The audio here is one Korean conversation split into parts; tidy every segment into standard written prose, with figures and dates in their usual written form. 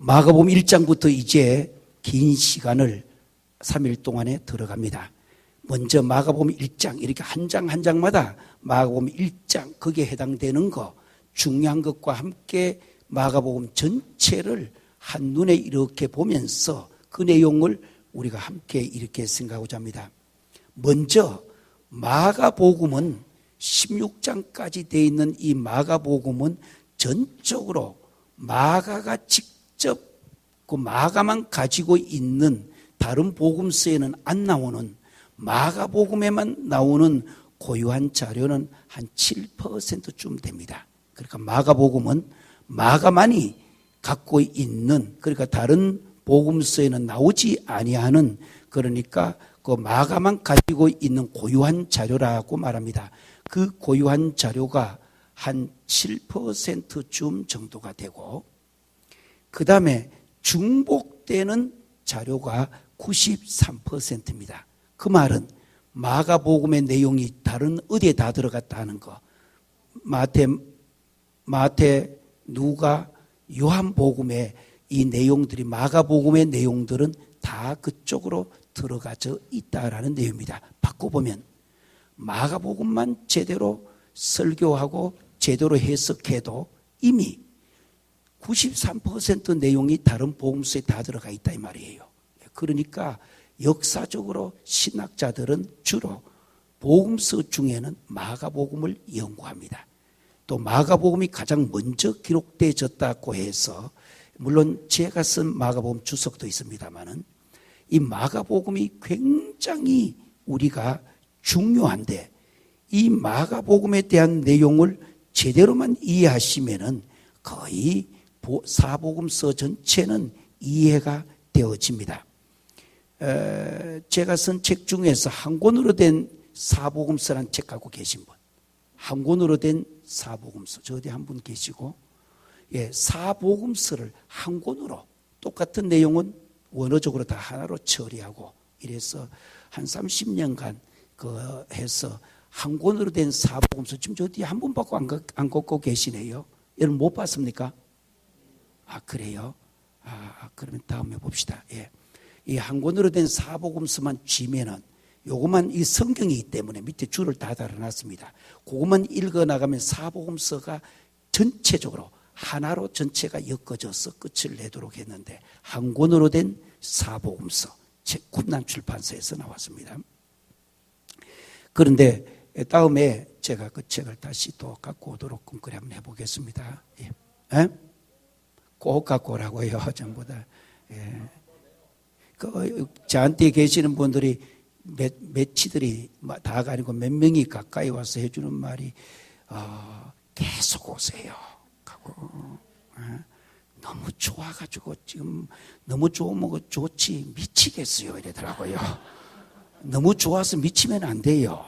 마가복음 1장부터 이제 긴 시간을 3일 동안에 들어갑니다. 먼저 마가복음 1장, 이렇게 한 장 한 장마다 마가복음 1장, 거기에 해당되는 거, 중요한 것과 함께 마가복음 전체를 한눈에 이렇게 보면서 그 내용을 우리가 함께 이렇게 생각하고자 합니다. 먼저 마가복음은 16장까지 되어 있는 이 마가복음은 전적으로 마가가 직접 그 마가만 가지고 있는 다른 복음서에는 안 나오는 마가복음에만 나오는 고유한 자료는 한 7%쯤 됩니다. 그러니까 마가복음은 마가만이 갖고 있는, 그러니까 다른 복음서에는 나오지 아니하는, 그러니까 그 마가만 가지고 있는 고유한 자료라고 말합니다. 그 고유한 자료가 한 7%쯤 정도가 되고, 그 다음에 중복되는 자료가 93%입니다. 그 말은 마가복음의 내용이 다른 어디에 다 들어갔다 하는 거. 마태, 누가, 요한복음의 이 내용들이, 마가복음의 내용들은 다 그쪽으로 들어가져 있다라는 내용입니다. 바꿔보면 마가복음만 제대로 설교하고 제대로 해석해도 이미 93% 내용이 다른 복음서에 다 들어가 있다 이 말이에요. 그러니까 역사적으로 신학자들은 주로 복음서 중에는 마가복음을 연구합니다. 또 마가복음이 가장 먼저 기록되어졌다고 해서, 물론 제가 쓴 마가복음 주석도 있습니다만은 이 마가복음이 굉장히 우리가 중요한데, 이 마가복음에 대한 내용을 제대로만 이해하시면은 거의 사복음서 전체는 이해가 되어집니다. 제가 쓴 책 중에서 한 권으로 된 사복음서라는 책 갖고 계신 분, 한 권으로 된 사복음서, 저 어디 한 분 계시고, 사복음서를 한 권으로 똑같은 내용은 원어적으로 다 하나로 처리하고 이래서 한 30년간 해서 한 권으로 된 사복음서, 지금 저 어디 한 분밖에 안 갖고 계시네요. 여러분 못 봤습니까? 아, 그래요? 그러면 다음에 봅시다. 이 한 권으로 된 사복음서만 쥐면은, 요것만 이 성경이기 때문에 밑에 줄을 다 달아놨습니다. 그것만 읽어나가면 사복음서가 전체적으로 하나로 전체가 엮어져서 끝을 내도록 했는데, 한 권으로 된 사복음서, 책 군난 출판사에서 나왔습니다. 그런데 다음에 제가 그 책을 다시 또 갖고 오도록 끈끈히 한번 해보겠습니다. 꼭 갖고 오라고요, 전부 다. 저한테 계시는 분들이 매치들이 다가 아니고 몇 명이 가까이 와서 해주는 말이, 계속 오세요 하고, 너무 좋아가지고 지금 너무 좋으면 좋지 미치겠어요 이러더라고요. 너무 좋아서 미치면 안 돼요.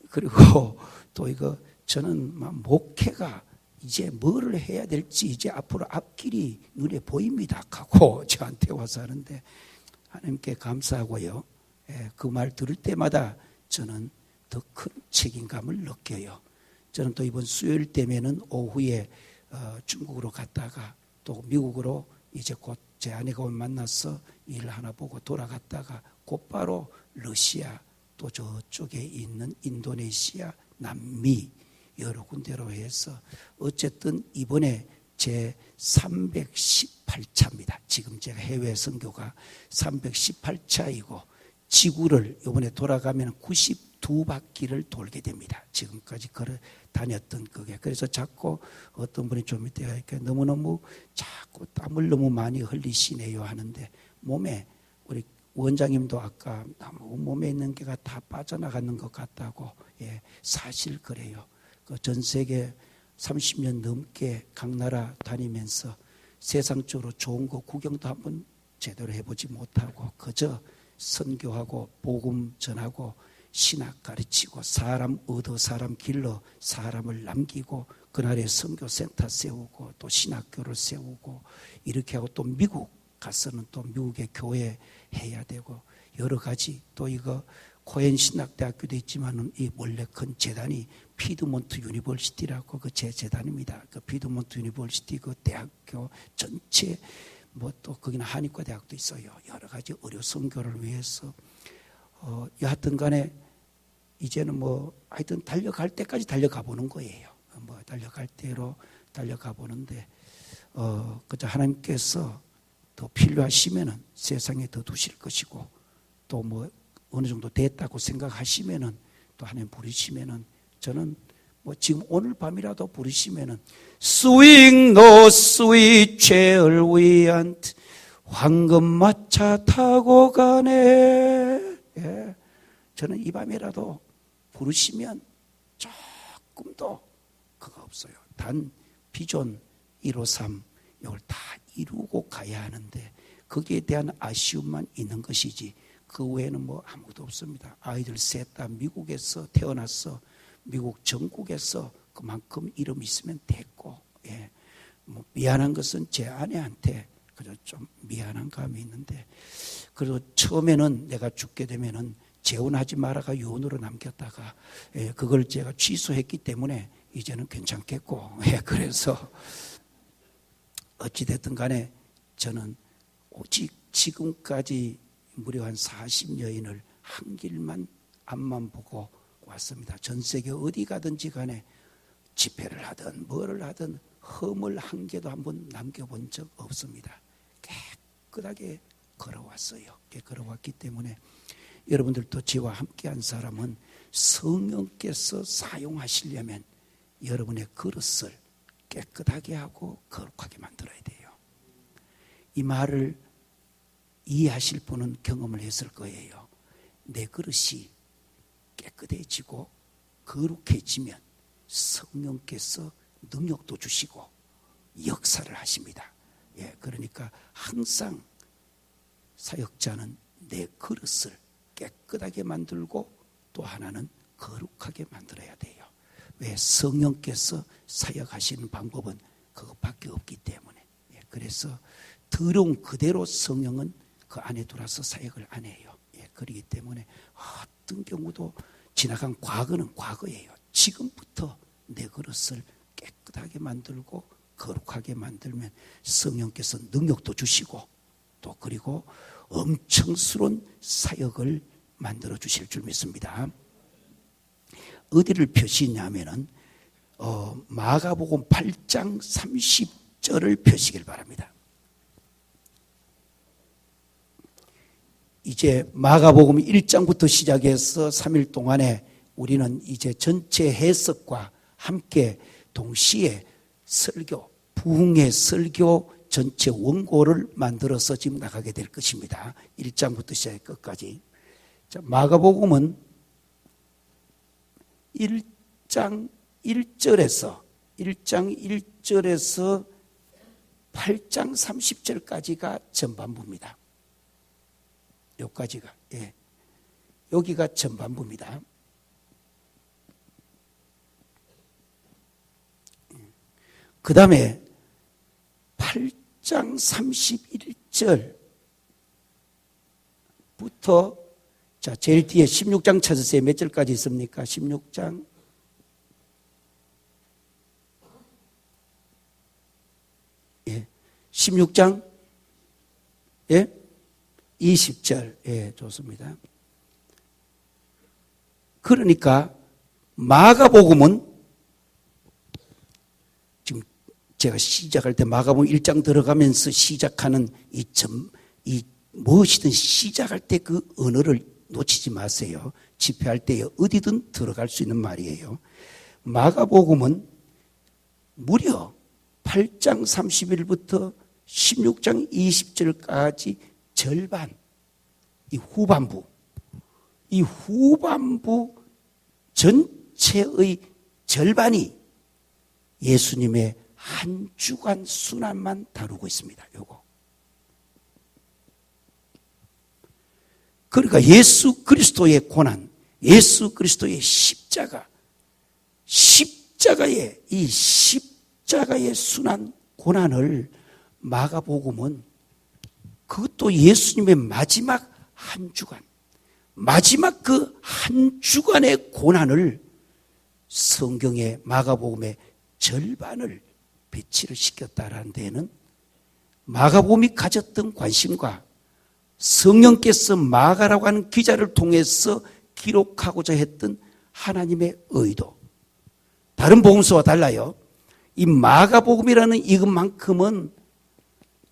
그리고 또 저는 목회가 이제 뭐를 해야 될지 이제 앞으로 앞길이 눈에 보입니다 하고 저한테 와서 하는데, 하나님께 감사하고요. 그 말 들을 때마다 저는 더 큰 책임감을 느껴요. 저는 또 이번 수요일 때면은 오후에 중국으로 갔다가 또 미국으로 이제 곧 제 아내가 만나서 일 하나 보고 돌아갔다가 곧바로 러시아, 또 저쪽에 있는 인도네시아, 남미 여러 군데로 해서 어쨌든 이번에 제 318차입니다. 지금 제가 해외 선교가 318차이고 지구를 이번에 돌아가면 92바퀴를 돌게 됩니다. 지금까지 걸어 다녔던 그게. 그래서 자꾸 어떤 분이 좀 이따 이렇게 너무너무 자꾸 땀을 너무 많이 흘리시네요 하는데, 몸에 우리 원장님도 아까 너무 몸에 있는 게가 다 빠져나가는 것 같다고. 사실 그래요. 전 세계 30년 넘게 각 나라 다니면서 세상적으로 좋은 거 구경도 한번 제대로 해보지 못하고 그저 선교하고 복음 전하고 신학 가르치고 사람 얻어 사람 길러 사람을 남기고 그날에 선교센터 세우고 또 신학교를 세우고 이렇게 하고 또 미국 가서는 또 미국의 교회 해야 되고 여러 가지, 또 코엔 신학대학교도 있지만은 이 원래 큰 재단이 피드몬트 유니버시티라고 그 제 재단입니다. 그 피드몬트 유니버시티 그 대학교 전체 뭐 또 거기는 한의과 대학도 있어요. 여러 가지 의료 선교를 위해서 여하튼 간에 이제는 뭐 하여튼 달려갈 때까지 달려가 보는 거예요. 뭐 달려갈 대로 달려가 보는데 그저 하나님께서 더 필요하시면은 세상에 더 두실 것이고 또 뭐 어느 정도 됐다고 생각하시면은 또 하나님 부르시면은 저는 뭐 지금 오늘 밤이라도 부르시면은 Swing no sweet chariot 황금마차 타고 가네. 예. 저는 이 밤이라도 부르시면 조금도 그거 없어요. 단 비전 153 이걸 다 이루고 가야 하는데 거기에 대한 아쉬움만 있는 것이지 그 외에는 뭐 아무것도 없습니다. 아이들 셋 다 미국에서 태어났어. 미국 전국에서 그만큼 이름 있으면 됐고, 예. 뭐 미안한 것은 제 아내한테 그저 좀 미안한 감이 있는데, 그래도 처음에는 내가 죽게 되면은 재혼하지 마라가 유언으로 남겼다가, 예, 그걸 제가 취소했기 때문에 이제는 괜찮겠고, 예, 그래서 어찌됐든 간에 저는 오직 지금까지 무려 한 40여인을 한 길만 앞만 보고 왔습니다. 전 세계 어디 가든지 간에 집회를 하든 뭐를 하든 흠을 한 개도 한번 남겨본 적 없습니다. 깨끗하게 걸어왔어요. 걸어왔기 때문에 여러분들도 저와 함께한 사람은 성령께서 사용하시려면 여러분의 그릇을 깨끗하게 하고 거룩하게 만들어야 돼요. 이 말을 이해하실 분은 경험을 했을 거예요. 내 그릇이 깨끗해지고 거룩해지면 성령께서 능력도 주시고 역사를 하십니다. 예, 그러니까 항상 사역자는 내 그릇을 깨끗하게 만들고 또 하나는 거룩하게 만들어야 돼요. 왜? 성령께서 사역하시는 방법은 그것밖에 없기 때문에. 예, 그래서 더러운 그대로 성령은 그 안에 들어와서 사역을 안 해요. 예, 그렇기 때문에 어떤 경우도 지나간 과거는 과거예요. 지금부터 내 그릇을 깨끗하게 만들고 거룩하게 만들면 성령께서 능력도 주시고 또 그리고 엄청스러운 사역을 만들어 주실 줄 믿습니다. 어디를 펴시냐면은 마가복음 8장 30절을 펴시길 바랍니다. 이제 마가복음 1장부터 시작해서 3일 동안에 우리는 이제 전체 해석과 함께 동시에 설교, 부흥의 설교 전체 원고를 만들어서 지금 나가게 될 것입니다. 1장부터 시작해 끝까지. 자, 마가복음은 1장 1절에서 8장 30절까지가 전반부입니다. 여기까지가, 예. 여기가 전반부입니다. 그 다음에 8장 31절부터 자, 제일 뒤에 16장 찾으세요. 몇 절까지 있습니까? 16장. 예. 16장. 예. 20절. 예, 좋습니다. 그러니까 마가복음은 지금 제가 시작할 때 마가복음 1장 들어가면서 시작하는 이 무엇이든 시작할 때 그 언어를 놓치지 마세요. 집회할 때 어디든 들어갈 수 있는 말이에요. 마가복음은 무려 8장 30일부터 16장 20절까지 절반, 이 후반부 전체의 절반이 예수님의 한 주간 순환만 다루고 있습니다. 요거. 그러니까 예수 그리스도의 고난, 예수 그리스도의 십자가의 순환 고난을 마가복음은 그것도 예수님의 마지막 한 주간, 마지막 그 한 주간의 고난을 성경의 마가복음의 절반을 배치를 시켰다라는 데는 마가복음이 가졌던 관심과 성령께서 마가라고 하는 기자를 통해서 기록하고자 했던 하나님의 의도, 다른 복음서와 달라요. 이 마가복음이라는 이것만큼은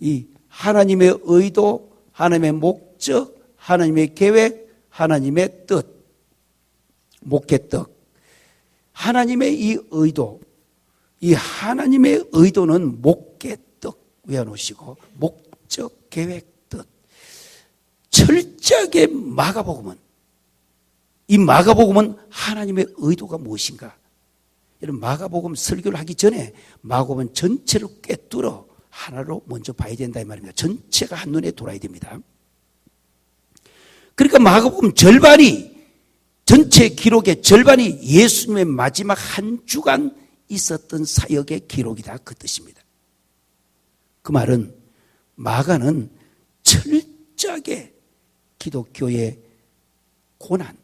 이 하나님의 의도, 하나님의 목적, 하나님의 계획, 하나님의 뜻, 목회떡, 하나님의 이 의도, 이 하나님의 의도는 목회떡 외워놓으시고 목적, 계획, 뜻, 철저하게 마가복음은, 이 마가복음은 하나님의 의도가 무엇인가? 이런 마가복음 설교를 하기 전에 마가복음 전체를 꿰뚫어 하나로 먼저 봐야 된다 이 말입니다. 전체가 한눈에 돌아야 됩니다. 그러니까 마가복음 절반이, 전체 기록의 절반이 예수님의 마지막 한 주간 있었던 사역의 기록이다, 그 뜻입니다. 그 말은 마가는 철저하게 기독교의 고난,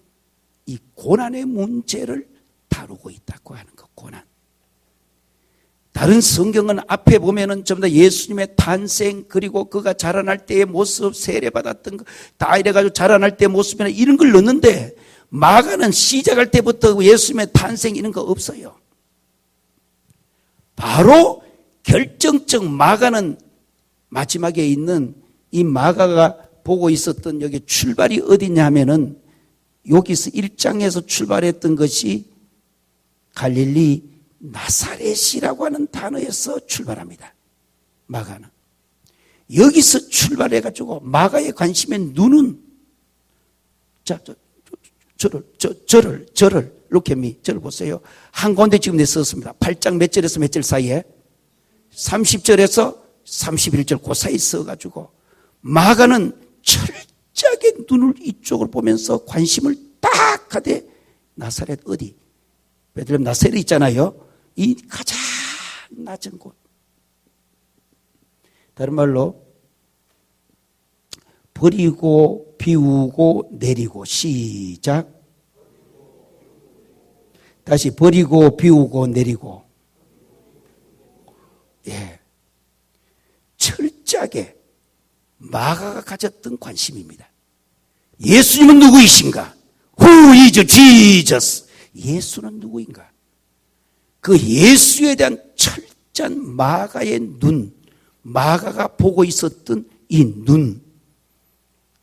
이 고난의 문제를 다루고 있다고 하는 것, 고난. 다른 성경은 앞에 보면은 전부 다 예수님의 탄생, 그리고 그가 자라날 때의 모습, 세례받았던 거 다 이래가지고 자라날 때의 모습이나 이런 걸 넣는데, 마가는 시작할 때부터 예수님의 탄생 이런 거 없어요. 바로 결정적 마가는 마지막에 있는 이 마가가 보고 있었던 여기 출발이 어디냐 하면은 여기서 1장에서 출발했던 것이 갈릴리 나사렛이라고 하는 단어에서 출발합니다. 마가는. 여기서 출발해가지고 마가의 관심의 눈은, 자, 저를, 로켓미, 저를 보세요. 한가운데 지금 내 썼습니다. 8장 몇 절에서 몇 절 사이에? 30절에서 31절 그 사이 써가지고 마가는 철저하게 눈을 이쪽으로 보면서 관심을 딱 하되 나사렛 어디? 베들레헴 나사렛 있잖아요. 이 가장 낮은 곳. 다른 말로 버리고 비우고 내리고. 시작. 다시 버리고 비우고 내리고. 예, 철저하게 마가가 가졌던 관심입니다. 예수님은 누구이신가? Who is Jesus? 예수는 누구인가? 그 예수에 대한 철저한 마가의 눈, 마가가 보고 있었던 이 눈.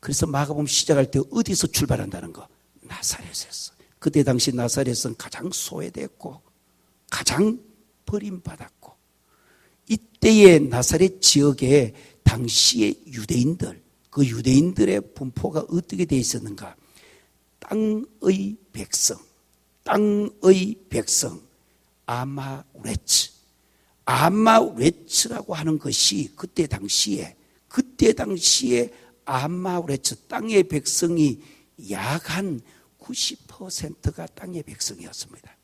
그래서 마가복음 시작할 때 어디서 출발한다는 거? 나사렛에서. 그때 당시 나사렛은 가장 소외됐고 가장 버림받았고, 이때의 나사렛 지역에 당시의 유대인들, 그 유대인들의 분포가 어떻게 되어 있었는가? 땅의 백성, 아마우레츠라고 하는 것이 그때 당시에 아마우레츠, 땅의 백성이 약 한 90%가 땅의 백성이었습니다.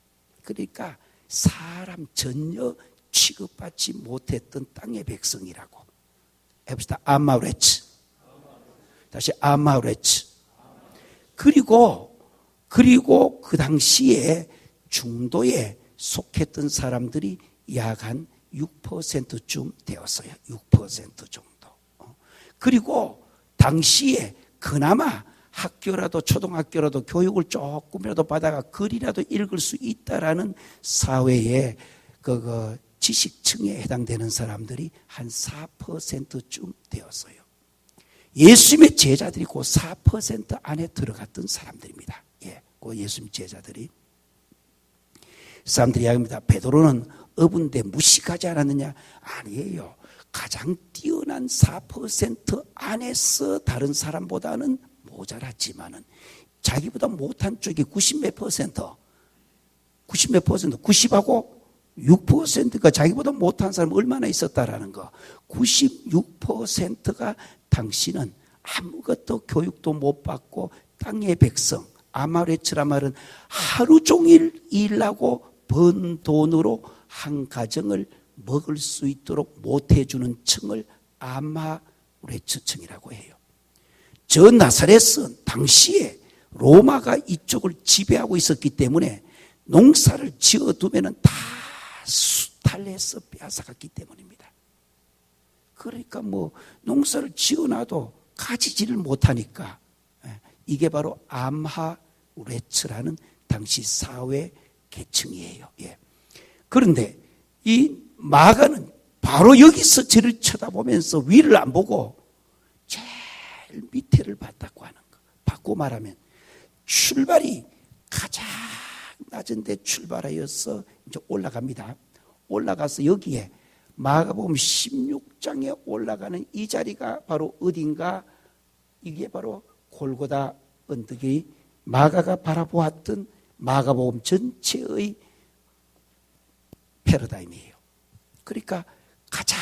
그러니까 사람 전혀 취급받지 못했던 땅의 백성이라고 해봅시다. 아마우레츠. 다시 아마우레츠. 그리고 그 당시에 중도에 속했던 사람들이 약 한 6%쯤 되었어요. 6% 정도. 그리고 당시에 그나마 학교라도 초등학교라도 교육을 조금이라도 받아가 글이라도 읽을 수 있다라는 사회의 그 지식층에 해당되는 사람들이 한 4%쯤 되었어요. 예수님의 제자들이 그 4% 안에 들어갔던 사람들입니다. 예, 그 예수님 제자들이. 사람들이 이야기합니다. 베드로는 어부인데 무식하지 않았느냐? 아니에요. 가장 뛰어난 4% 안에서 다른 사람보다는 모자랐지만은 자기보다 못한 쪽이 90몇 퍼센트, 90하고 6%가 자기보다 못한 사람이 얼마나 있었다라는 거. 96%가 당신은 아무것도 교육도 못 받고 땅의 백성, 아마레츠라 말은 하루 종일 일하고 번 돈으로 한 가정을 먹을 수 있도록 못해주는 층을 아마레츠층이라고 해요. 저 나사렛은 당시에 로마가 이쪽을 지배하고 있었기 때문에 농사를 지어두면 다 수탈해서 빼앗아갔기 때문입니다. 그러니까 뭐 농사를 지어놔도 가지지를 못하니까 이게 바로 암하우레츠라는 당시 사회 계층이에요. 예. 그런데 이 마가는 바로 여기서 저를 쳐다보면서 위를 안 보고 제일 밑에를 봤다고 하는 거. 바꿔 말하면 출발이 가장 낮은 데 출발하여서 이제 올라갑니다. 올라가서 여기에 마가복음 16장에 올라가는 이 자리가 바로 어딘가, 이게 바로 골고다 언덕이 마가가 바라보았던 마가복음 전체의 패러다임이에요. 그러니까 가장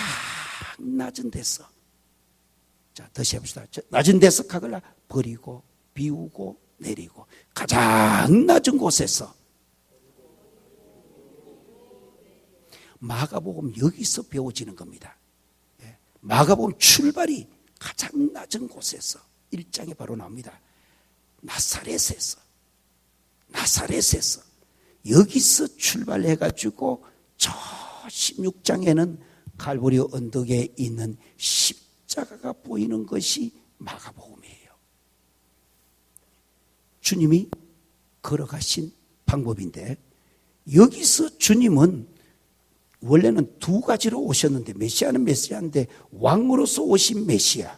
낮은 데서, 자 다시 해봅시다. 낮은 데서 각을 버리고 비우고 내리고 가장 낮은 곳에서, 마가복음 여기서 배워지는 겁니다. 마가복음 출발이 가장 낮은 곳에서 1장에 바로 나옵니다. 나사렛에서 여기서 출발해가지고 저 16장에는 갈보리 언덕에 있는 십자가가 보이는 것이 마가복음이에요. 주님이 걸어가신 방법인데, 여기서 주님은 원래는 두 가지로 오셨는데, 메시아는 메시아인데 왕으로서 오신 메시아,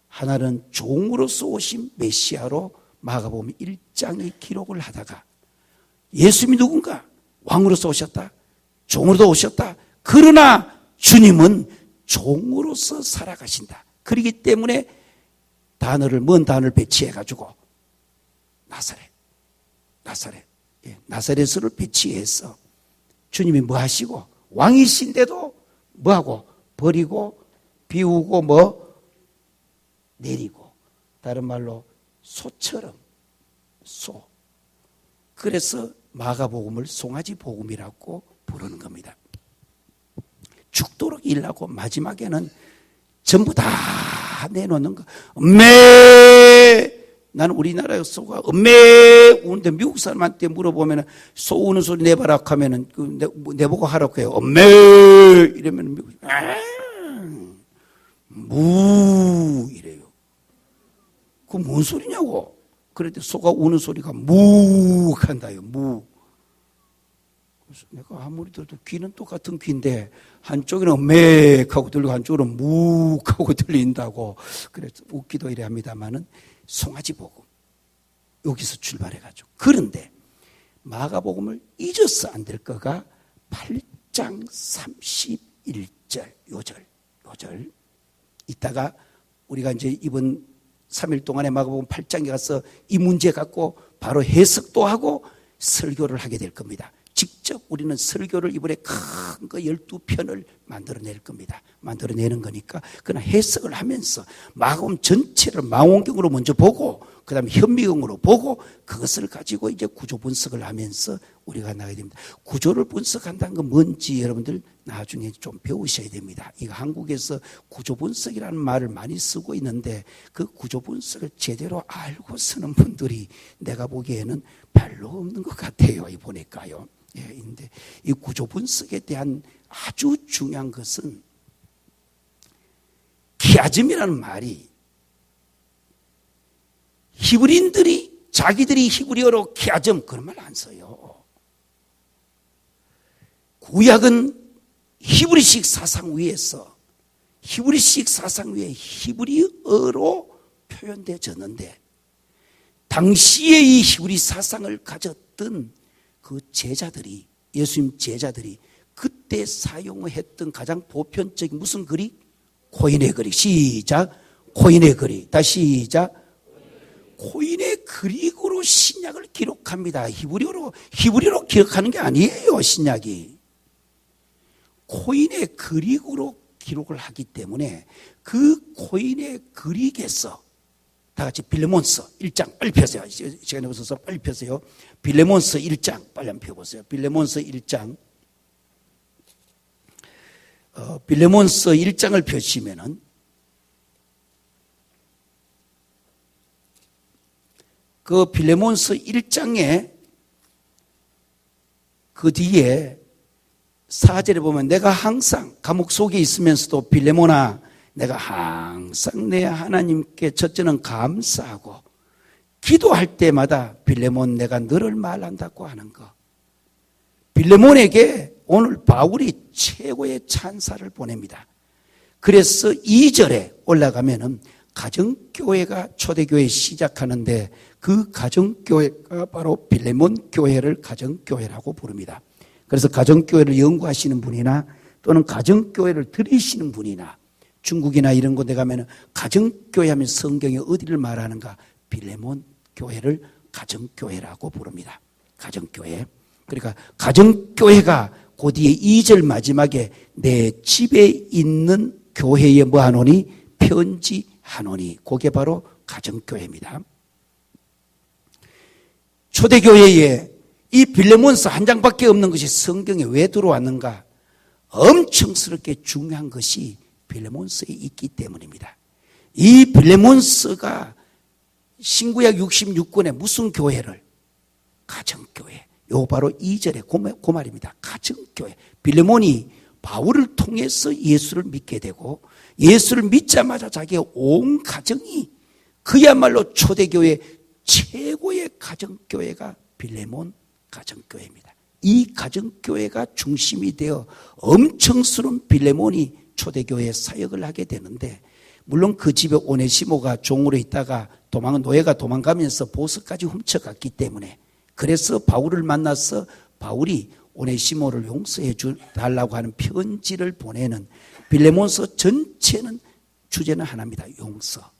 하나는 종으로서 오신 메시아로 마가복음 1장이 기록을 하다가, 예수님이 누군가? 왕으로서 오셨다, 종으로도 오셨다. 그러나 주님은 종으로서 살아가신다. 그렇기 때문에 먼 단어를 배치해가지고 나사렛을 배치해서 주님이 뭐 하시고, 왕이신데도 뭐하고 버리고 비우고 뭐 내리고, 다른 말로 소처럼 소. 그래서 마가복음을 송아지 복음이라고 부르는 겁니다. 죽도록 일하고 마지막에는 전부 다 내놓는 거. 나는 우리나라의 소가 우는데 미국 사람한테 물어보면 소 우는 소리 내봐라 하면은 내보고 하라고 해요. 이러면 미국 무 이래요. 그거 뭔 소리냐고. 그런데 소가 우는 소리가 무 한다요. 무. 그래서 내가 아무리 들어도 귀는 똑같은 귀인데 한쪽에는 하고 들리고 한쪽으로는 하고 들린다고. 그래서 웃기도 이래 합니다만은 송아지 복음 여기서 출발해가지고. 그런데 마가복음을 잊어서 안 될 거가 8장 31절 요절. 이따가 우리가 이제 이번 3일 동안에 마가복음 8장에 가서 이 문제 갖고 바로 해석도 하고 설교를 하게 될 겁니다. 직접 우리는 설교를 이번에 큰 거 12편을 만들어낼 겁니다. 만들어내는 거니까 그러나 해석을 하면서 마가복음 전체를 망원경으로 먼저 보고 그 다음에 현미경으로 보고 그것을 가지고 이제 구조 분석을 하면서 우리가 나가야 됩니다. 구조를 분석한다는 건 뭔지 여러분들 나중에 좀 배우셔야 됩니다. 이거 한국에서 구조 분석이라는 말을 많이 쓰고 있는데 그 구조 분석을 제대로 알고 쓰는 분들이 내가 보기에는 별로 없는 것 같아요. 이 보니까요. 예, 근데 이 구조 분석에 대한 아주 중요한 것은 키아즘이라는 말이 히브리인들이 자기들이 히브리어로 키아즘 그런 말 안 써요. 구약은 히브리식 사상 위에서 히브리어로 표현되어졌는데 당시에 이 히브리 사상을 가졌던 그 제자들이, 예수님 제자들이 그때 사용했던 가장 보편적인 무슨 그릭? 코인의 그릭. 시작. 코인의 그릭. 다시 시작. 코인의 그릭으로 신약을 기록합니다. 히브리어로 기록하는 게 아니에요. 신약이 코인의 그릭으로 기록을 하기 때문에 그 코인의 그릭에서 다 같이 빌레몬서 1장 빨리 펴세요. 시간이 없어서 빨리 펴세요. 빌레몬서 1장 빨리 한번 펴보세요. 빌레몬서 1장. 빌레몬서 1장을 펴시면은 그 빌레몬서 1장에 그 뒤에 4절에 보면 내가 항상 감옥 속에 있으면서도 빌레몬아 내가 항상 내 하나님께 첫째는 감사하고 기도할 때마다 빌레몬 내가 너를 말한다고 하는 거. 빌레몬에게 오늘 바울이 최고의 찬사를 보냅니다. 그래서 2절에 올라가면은 가정교회가 초대교회 시작하는데 그 가정교회가 바로 빌레몬 교회를 가정교회라고 부릅니다. 그래서 가정교회를 연구하시는 분이나 또는 가정교회를 들으시는 분이나 중국이나 이런 곳에 가면은 가정교회 하면 성경에 어디를 말하는가? 빌레몬 교회를 가정교회라고 부릅니다. 가정교회. 그러니까 가정교회가 그 뒤에 2절 마지막에 내 집에 있는 교회에 뭐 하노니? 편지하노니. 그게 바로 가정교회입니다. 초대교회에 이 빌레몬서 한 장밖에 없는 것이 성경에 왜 들어왔는가? 엄청스럽게 중요한 것이 빌레몬서에 있기 때문입니다. 이 빌레몬서가 신구약 66권에 무슨 교회를? 가정교회. 요 바로 2절에 그 말입니다. 가정교회. 빌레몬이 바울을 통해서 예수를 믿게 되고 예수를 믿자마자 자기의 온 가정이 그야말로 초대교회 최고의 가정교회가 빌레몬 가정교회입니다. 이 가정교회가 중심이 되어 엄청스러운 빌레몬이 초대교회 사역을 하게 되는데 물론 그 집에 오네시모가 종으로 있다가 노예가 도망가면서 보석까지 훔쳐갔기 때문에 그래서 바울을 만나서 바울이 오네시모를 용서해 달라고 하는 편지를 보내는 빌레몬서 전체는 주제는 하나입니다. 용서.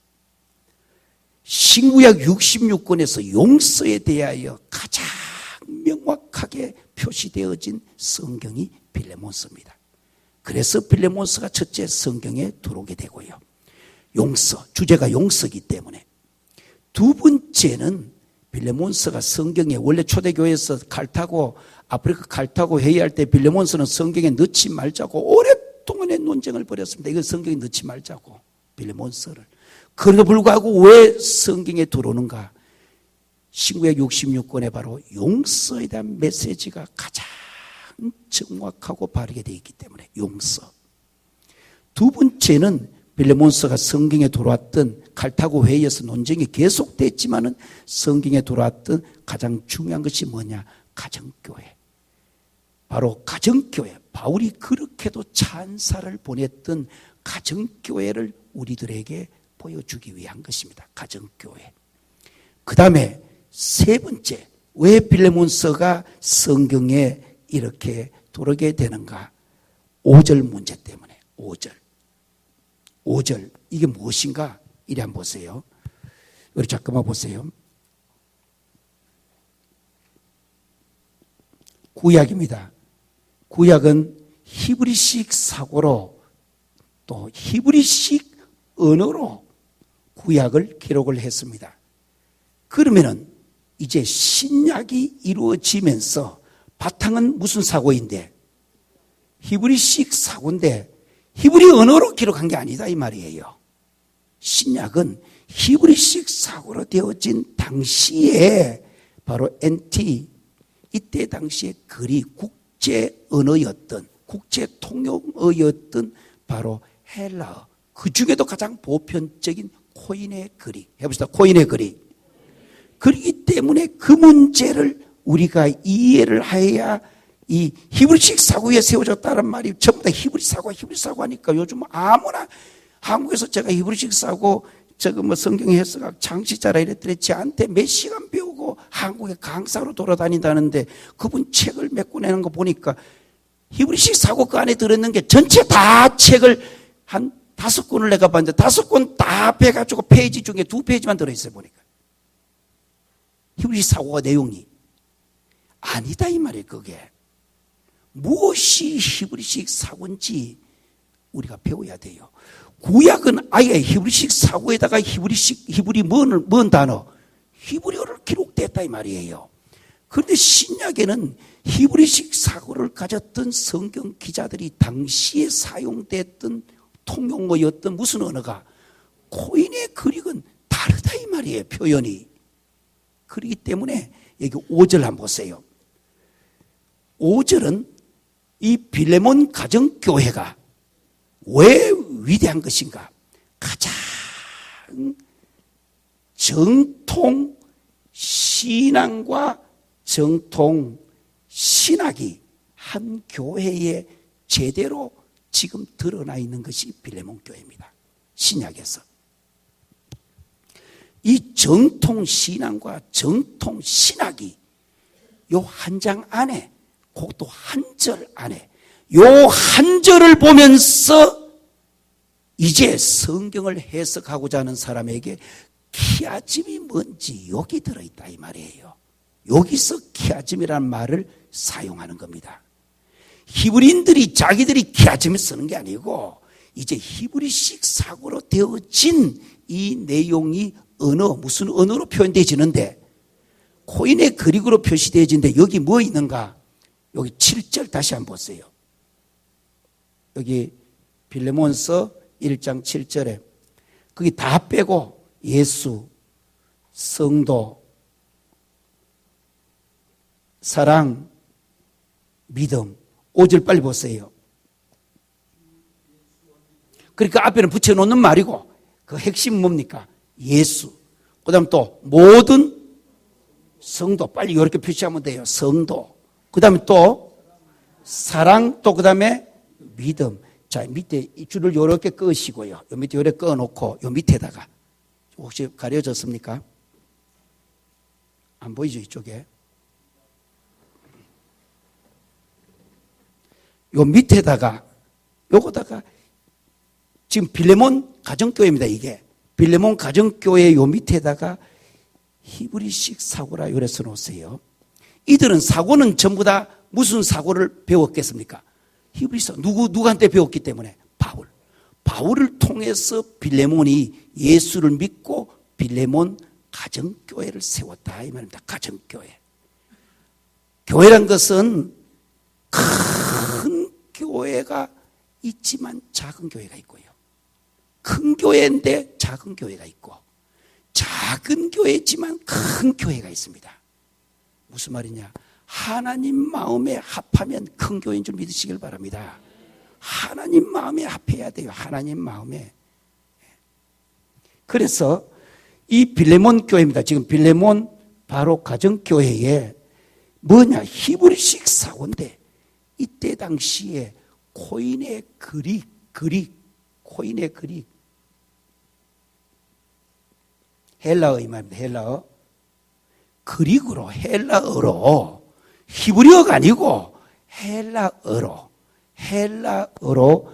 신구약 66권에서 용서에 대하여 가장 명확하게 표시되어진 성경이 빌레몬서입니다. 그래서 빌레몬서가 첫째 성경에 들어오게 되고요. 용서, 주제가 용서이기 때문에. 두 번째는 빌레몬서가 성경에 원래 초대교회에서 아프리카 칼 타고 회의할 때 빌레몬서는 성경에 넣지 말자고 오랫동안의 논쟁을 벌였습니다. 이거 성경에 넣지 말자고 빌레몬서를. 그럼에도 불구하고 왜 성경에 들어오는가? 신구약 66권에 바로 용서에 대한 메시지가 가장 정확하고 바르게 되어 있기 때문에 용서. 두 번째는 빌레몬서가 성경에 들어왔던 칼타고 회의에서 논쟁이 계속됐지만은 성경에 들어왔던 가장 중요한 것이 뭐냐? 가정교회. 바로 가정교회. 바울이 그렇게도 찬사를 보냈던 가정교회를 우리들에게 보여주기 위한 것입니다. 가정교회. 그 다음에 세 번째, 왜 빌레몬서가 성경에 이렇게 들어오게 되는가? 5절 문제 때문에. 5절. 이게 무엇인가? 이리 한번 보세요. 우리 잠깐만 보세요. 구약입니다. 구약은 히브리식 사고로 또 히브리식 언어로 구약을 기록을 했습니다. 그러면은 이제 신약이 이루어지면서 바탕은 무슨 사고인데? 히브리식 사고인데 히브리 언어로 기록한 게 아니다 이 말이에요. 신약은 히브리식 사고로 되어진 당시에 바로 NT 이때 당시에 글이 국제 언어였던 국제 통용어였던 바로 헬라어. 그 중에도 가장 보편적인 코인의 글이. 해봅시다. 코인의 글이. 그렇기 때문에 그 문제를 우리가 이해를 해야 이 히브리식 사고에 세워졌다는 말이 전부 다 히브리 사고 하니까 요즘 아무나 한국에서 제가 히브리식 사고 성경 해석학 창시자라 이랬더니 저한테 몇 시간 배우고 한국에 강사로 돌아다닌다는데 그분 책을 몇 권 내는 거 보니까 히브리식 사고 그 안에 들었는 게 전체 다 책을 한 5권을 내가 봤는데 5권 다 빼가지고 페이지 중에 2페이지만 들어있어요 보니까. 히브리식 사고가 내용이 아니다 이 말이에요. 그게 무엇이 히브리식 사고인지 우리가 배워야 돼요. 구약은 아예 히브리식 사고에다가 히브리 뭔 단어? 히브리어를 기록됐다 이 말이에요. 그런데 신약에는 히브리식 사고를 가졌던 성경 기자들이 당시에 사용됐던 통용어였던 무슨 언어가 코인의 그릭은 다르다 이 말이에요. 표현이. 그렇기 때문에 여기 5절 한번 보세요. 5절은 이 빌레몬 가정교회가 왜 위대한 것인가? 가장 정통 신앙과 정통 신학이 한 교회에 제대로 지금 드러나 있는 것이 빌레몬 교회입니다. 신약에서. 이 정통 신앙과 정통 신학이 요 한 장 안에, 그것도 한 절 안에, 요 한 절을 보면서 이제 성경을 해석하고자 하는 사람에게 키아즘이 뭔지 여기 들어있다 이 말이에요. 여기서 키아즘이라는 말을 사용하는 겁니다. 히브리인들이 자기들이 키아즘을 쓰는 게 아니고 이제 히브리식 사고로 되어진 이 내용이 무슨 언어로 표현되어지는데 코인의 그릭으로 표시되어지는데 여기 뭐 있는가? 여기 7절 다시 한번 보세요. 여기 빌레몬서 1장 7절에 거기 다 빼고 예수, 성도, 사랑, 믿음. 5절 빨리 보세요. 그러니까 앞에는 붙여놓는 말이고 그 핵심은 뭡니까? 예수. 그 다음 또 모든 성도. 빨리 이렇게 표시하면 돼요. 성도. 그 다음에 또 사랑, 또 그 다음에 믿음. 자, 밑에 이 줄을 이렇게 끄시고요. 요 밑에 이렇게 꺼놓고 요 밑에다가 혹시 가려졌습니까? 안 보이죠, 이쪽에? 요 밑에다가 요거다가 지금 빌레몬 가정교회입니다. 이게 빌레몬 가정교회 요 밑에다가 히브리식 사고라 요래 써놓으세요. 이들은 사고는 전부 다 무슨 사고를 배웠겠습니까? 히브리 사고. 누구한테 배웠기 때문에? 바울을 통해서 빌레몬이 예수를 믿고 빌레몬 가정교회를 세웠다 이 말입니다. 가정교회. 교회란 것은 큰 교회가 있지만 작은 교회가 있고요. 큰 교회인데 작은 교회가 있고 작은 교회지만 큰 교회가 있습니다. 무슨 말이냐? 하나님 마음에 합하면 큰 교회인 줄 믿으시길 바랍니다. 하나님 마음에 합해야 돼요. 하나님 마음에. 그래서 이 빌레몬 교회입니다. 지금 빌레몬 바로 가정교회에 뭐냐? 히브리식 사고인데 이때 당시에 코인의 그릭 헬라어 이 말입니다. 헬라어. 그릭으로 헬라어로 히브리어가 아니고 헬라어로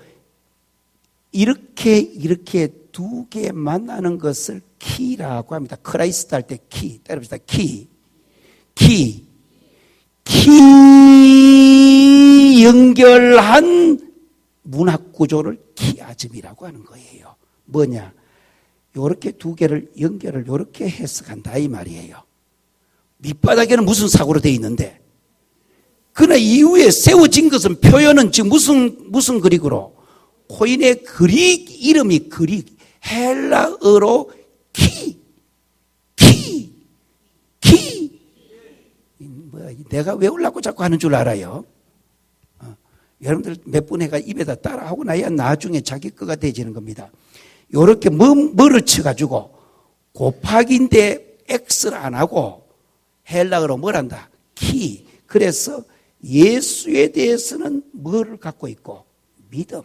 이렇게 두 개 만나는 것을 키라고 합니다. 크라이스트 할 때 키. 따라합시다. 키 연결한 문학 구조를 키아즘이라고 하는 거예요. 뭐냐? 요렇게 두 개를 연결을 요렇게 해석한다 이 말이에요. 밑바닥에는 무슨 사고로 되어 있는데 그러나 이후에 세워진 것은 표현은 지금 무슨 그릭으로 코인의 그릭 이름이 그릭 헬라어로 내가 외우려고 자꾸 하는 줄 알아요. 여러분들 몇 분 해가 입에다 따라하고 나야 나중에 자기 거가 되지는 겁니다. 요렇게 뭐를 쳐가지고 곱하기인데 X를 안 하고 헬라어로 뭘 한다? 키. 그래서 예수에 대해서는 뭐를 갖고 있고? 믿음.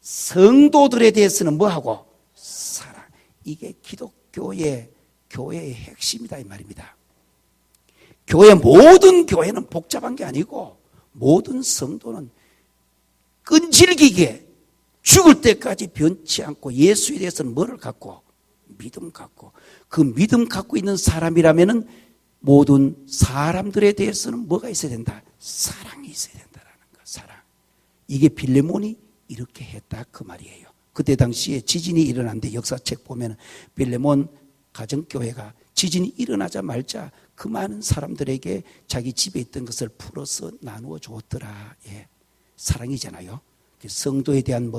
성도들에 대해서는 뭐하고? 사랑. 이게 기독교의 교회의 핵심이다 이 말입니다. 모든 교회는 복잡한 게 아니고 모든 성도는 끈질기게 죽을 때까지 변치 않고 예수에 대해서는 뭐를 갖고? 믿음 갖고. 그 믿음 갖고 있는 사람이라면은 모든 사람들에 대해서는 뭐가 있어야 된다? 사랑이 있어야 된다라는 거. 사랑. 이게 빌레몬이 이렇게 했다 그 말이에요. 그때 당시에 지진이 일어났는데 역사책 보면 빌레몬 가정교회가 지진이 일어나자 말자 그 많은 사람들에게 자기 집에 있던 것을 풀어서 나누어 주었더라. 예. 사랑이잖아요. 성도에 대한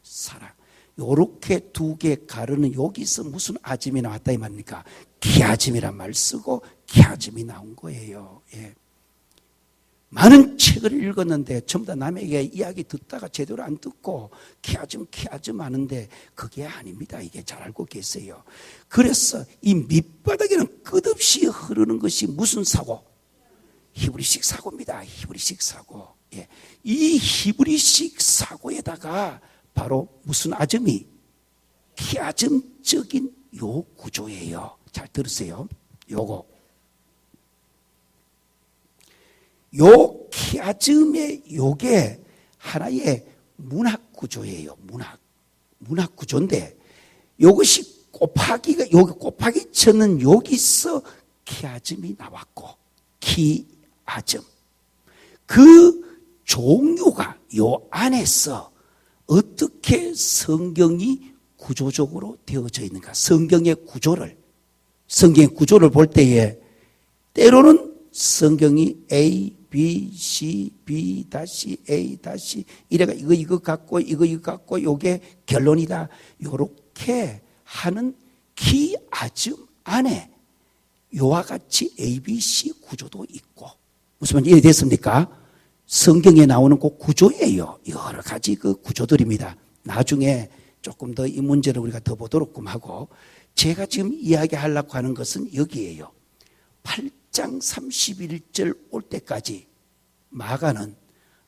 사랑. 요렇게 두 개 가르는 여기서 무슨 아짐이 나왔다 이 말입니까? 키아짐이란 말 쓰고 키아짐이 나온 거예요. 예. 많은 책을 읽었는데 전부 다 남에게 이야기 듣다가 제대로 안 듣고 키아즘 하는데 그게 아닙니다. 이게 잘 알고 계세요. 그래서 이 밑바닥에는 끝없이 흐르는 것이 무슨 사고? 히브리식 사고입니다. 히브리식 사고. 예. 이 히브리식 사고에다가 바로 무슨 아점이? 키아즘적인 요 구조예요. 잘 들으세요. 요 키아즘의 요게 하나의 문학 구조예요. 문학 구조인데 요것이 여기 곱하기 쳐는 여기서 키아즘이 나왔고 키아즘 그 종류가 요 안에서 어떻게 성경이 구조적으로 되어져 있는가? 성경의 구조를 볼 때에 때로는 성경이 A, B, C, B, A, 이래가 이거 갖고 이거 갖고 요게 결론이다. 요렇게 하는 키아즘 안에 요와 같이 A, B, C 구조도 있고 무슨 말인지 이해됐습니까? 성경에 나오는 그 구조예요. 여러 가지 그 구조들입니다. 나중에 조금 더 이 문제를 우리가 더 보도록 하고 제가 지금 이야기하려고 하는 것은 여기에요. 8장 31절 올 때까지 마가는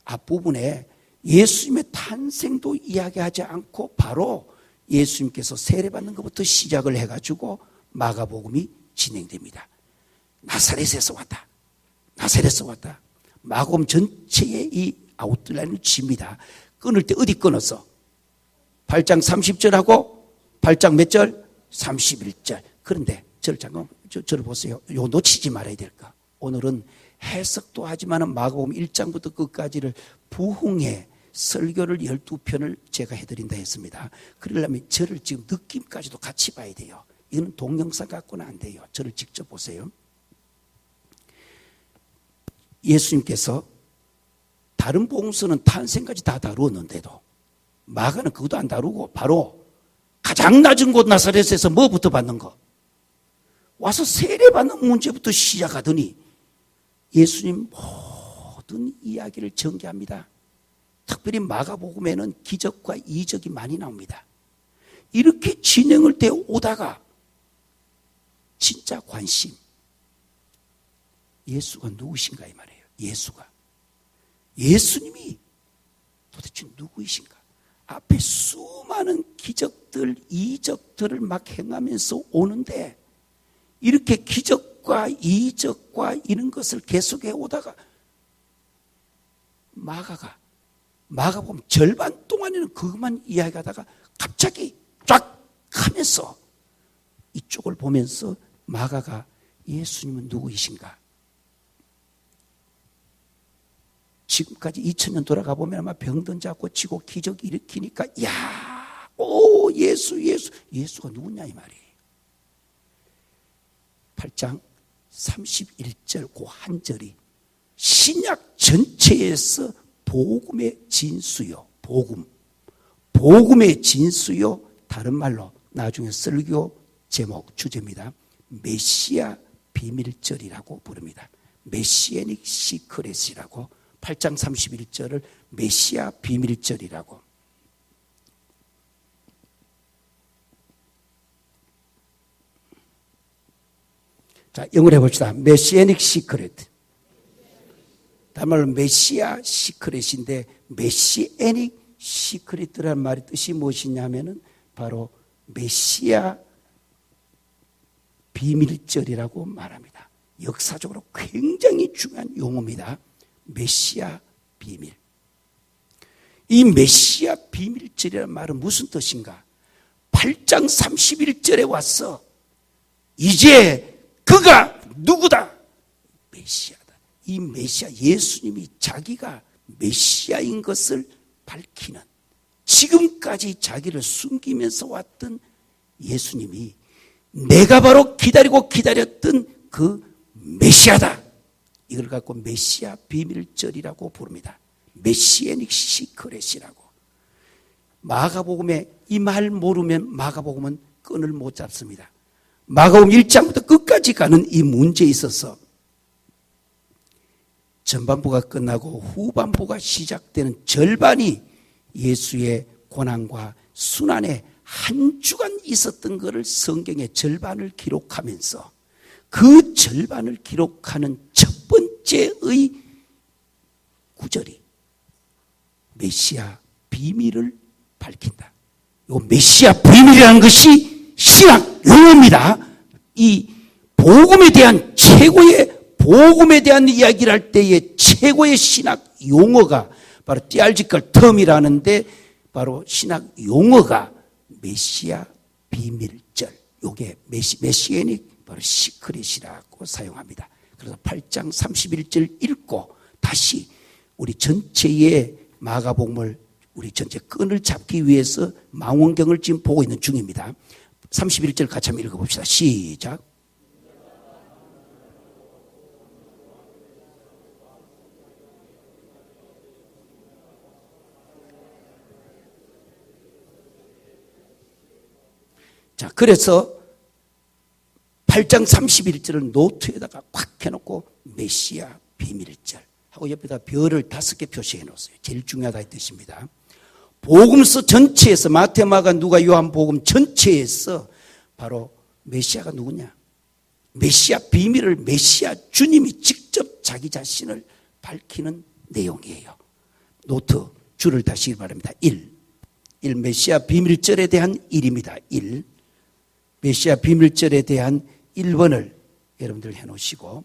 앞부분에 예수님의 탄생도 이야기하지 않고 바로 예수님께서 세례받는 것부터 시작을 해가지고 마가복음이 진행됩니다. 나사렛에서 왔다. 마가복음 전체의 이 아웃라인을 칩니다. 끊을 때 어디 끊었어? 8장 30절하고 8장 몇 절? 31절. 그런데 저를 보세요. 요 놓치지 말아야 될까? 오늘은 해석도 하지만 마가복음 1장부터 끝까지를 부흥의 설교를 12편을 제가 해드린다 했습니다. 그러려면 저를 지금 느낌까지도 같이 봐야 돼요. 이거는 동영상 갖고는 안 돼요. 저를 직접 보세요. 예수님께서 다른 복음서는 탄생까지 다 다루었는데도 마가는 그것도 안 다루고 바로 가장 낮은 곳 나사렛에서 뭐부터 받는 거? 와서 세례받는 문제부터 시작하더니 예수님 모든 이야기를 전개합니다. 특별히 마가복음에는 기적과 이적이 많이 나옵니다. 이렇게 진행을 되어 오다가 진짜 관심 예수가 누구신가 이 말이에요. 예수님이 도대체 누구이신가? 앞에 수많은 기적들, 이적들을 막 행하면서 오는데 이렇게 기적과 이적과 이런 것을 계속해 오다가 마가복음 절반 동안에는 그것만 이야기하다가 갑자기 쫙 하면서 이쪽을 보면서 마가가 예수님은 누구이신가? 지금까지 2000년 돌아가 보면 아마 병든 자 고치고 기적 일으키니까 예수가 누구냐 이 말이에요. 8장 31절 그 한 절이 신약 전체에서 복음의 진수요. 복음의 진수요. 다른 말로 나중에 설교 제목 주제입니다. 메시아 비밀절이라고 부릅니다. 메시애닉 시크릿이라고 8장 31절을 메시아 비밀절이라고. 자, 영어로 해봅시다. 메시애닉 시크릿. 다른 말로 메시아 시크릿인데 메시애닉 시크릿이라는 말의 뜻이 무엇이냐면은 바로 메시아 비밀절이라고 말합니다. 역사적으로 굉장히 중요한 용어입니다. 메시아 비밀. 이 메시아 비밀절이라는 말은 무슨 뜻인가? 8장 31절에 와서 이제 그가 누구다? 메시아다. 이 메시아 예수님이 자기가 메시아인 것을 밝히는 지금까지 자기를 숨기면서 왔던 예수님이 내가 바로 기다리고 기다렸던 그 메시아다. 이걸 갖고 메시아 비밀절이라고 부릅니다. 메시애닉 시크릿이라고. 마가복음에 이 말 모르면 마가복음은 끈을 못 잡습니다. 마가복음 1장부터 끝까지 가는 이 문제에 있어서 전반부가 끝나고 후반부가 시작되는 절반이 예수의 고난과 순환에 한 주간 있었던 것을 성경의 절반을 기록하면서 그 절반을 기록하는 첫 번째의 구절이 메시아 비밀을 밝힌다. 이 메시아 비밀이라는 것이 신학 용어입니다. 이 복음에 대한 복음에 대한 이야기를 할 때의 최고의 신학 용어가 바로 theological term이라는데 바로 신학 용어가 메시아 비밀절. 이게 메시아닉 바로 시크릿이라고 사용합니다. 그래서 8장 31절 읽고 다시 우리 전체의 마가복음을 우리 전체 끈을 잡기 위해서 망원경을 지금 보고 있는 중입니다. 31절 같이 한번 읽어봅시다. 시작. 자, 그래서 8장 31절을 노트에다가 꽉 해놓고 메시아 비밀절 하고 옆에다 별을 5개 표시해 놓았어요. 제일 중요하다 이 뜻입니다. 복음서 전체에서 마태, 마가, 누가, 요한 복음 전체에서 바로 메시아가 누구냐? 메시아 비밀을 메시아 주님이 직접 자기 자신을 밝히는 내용이에요. 노트 줄을 다시기 바랍니다. 1 메시아 비밀절에 대한 1입니다. 1 메시아 비밀절에 대한 1번을 여러분들 해놓으시고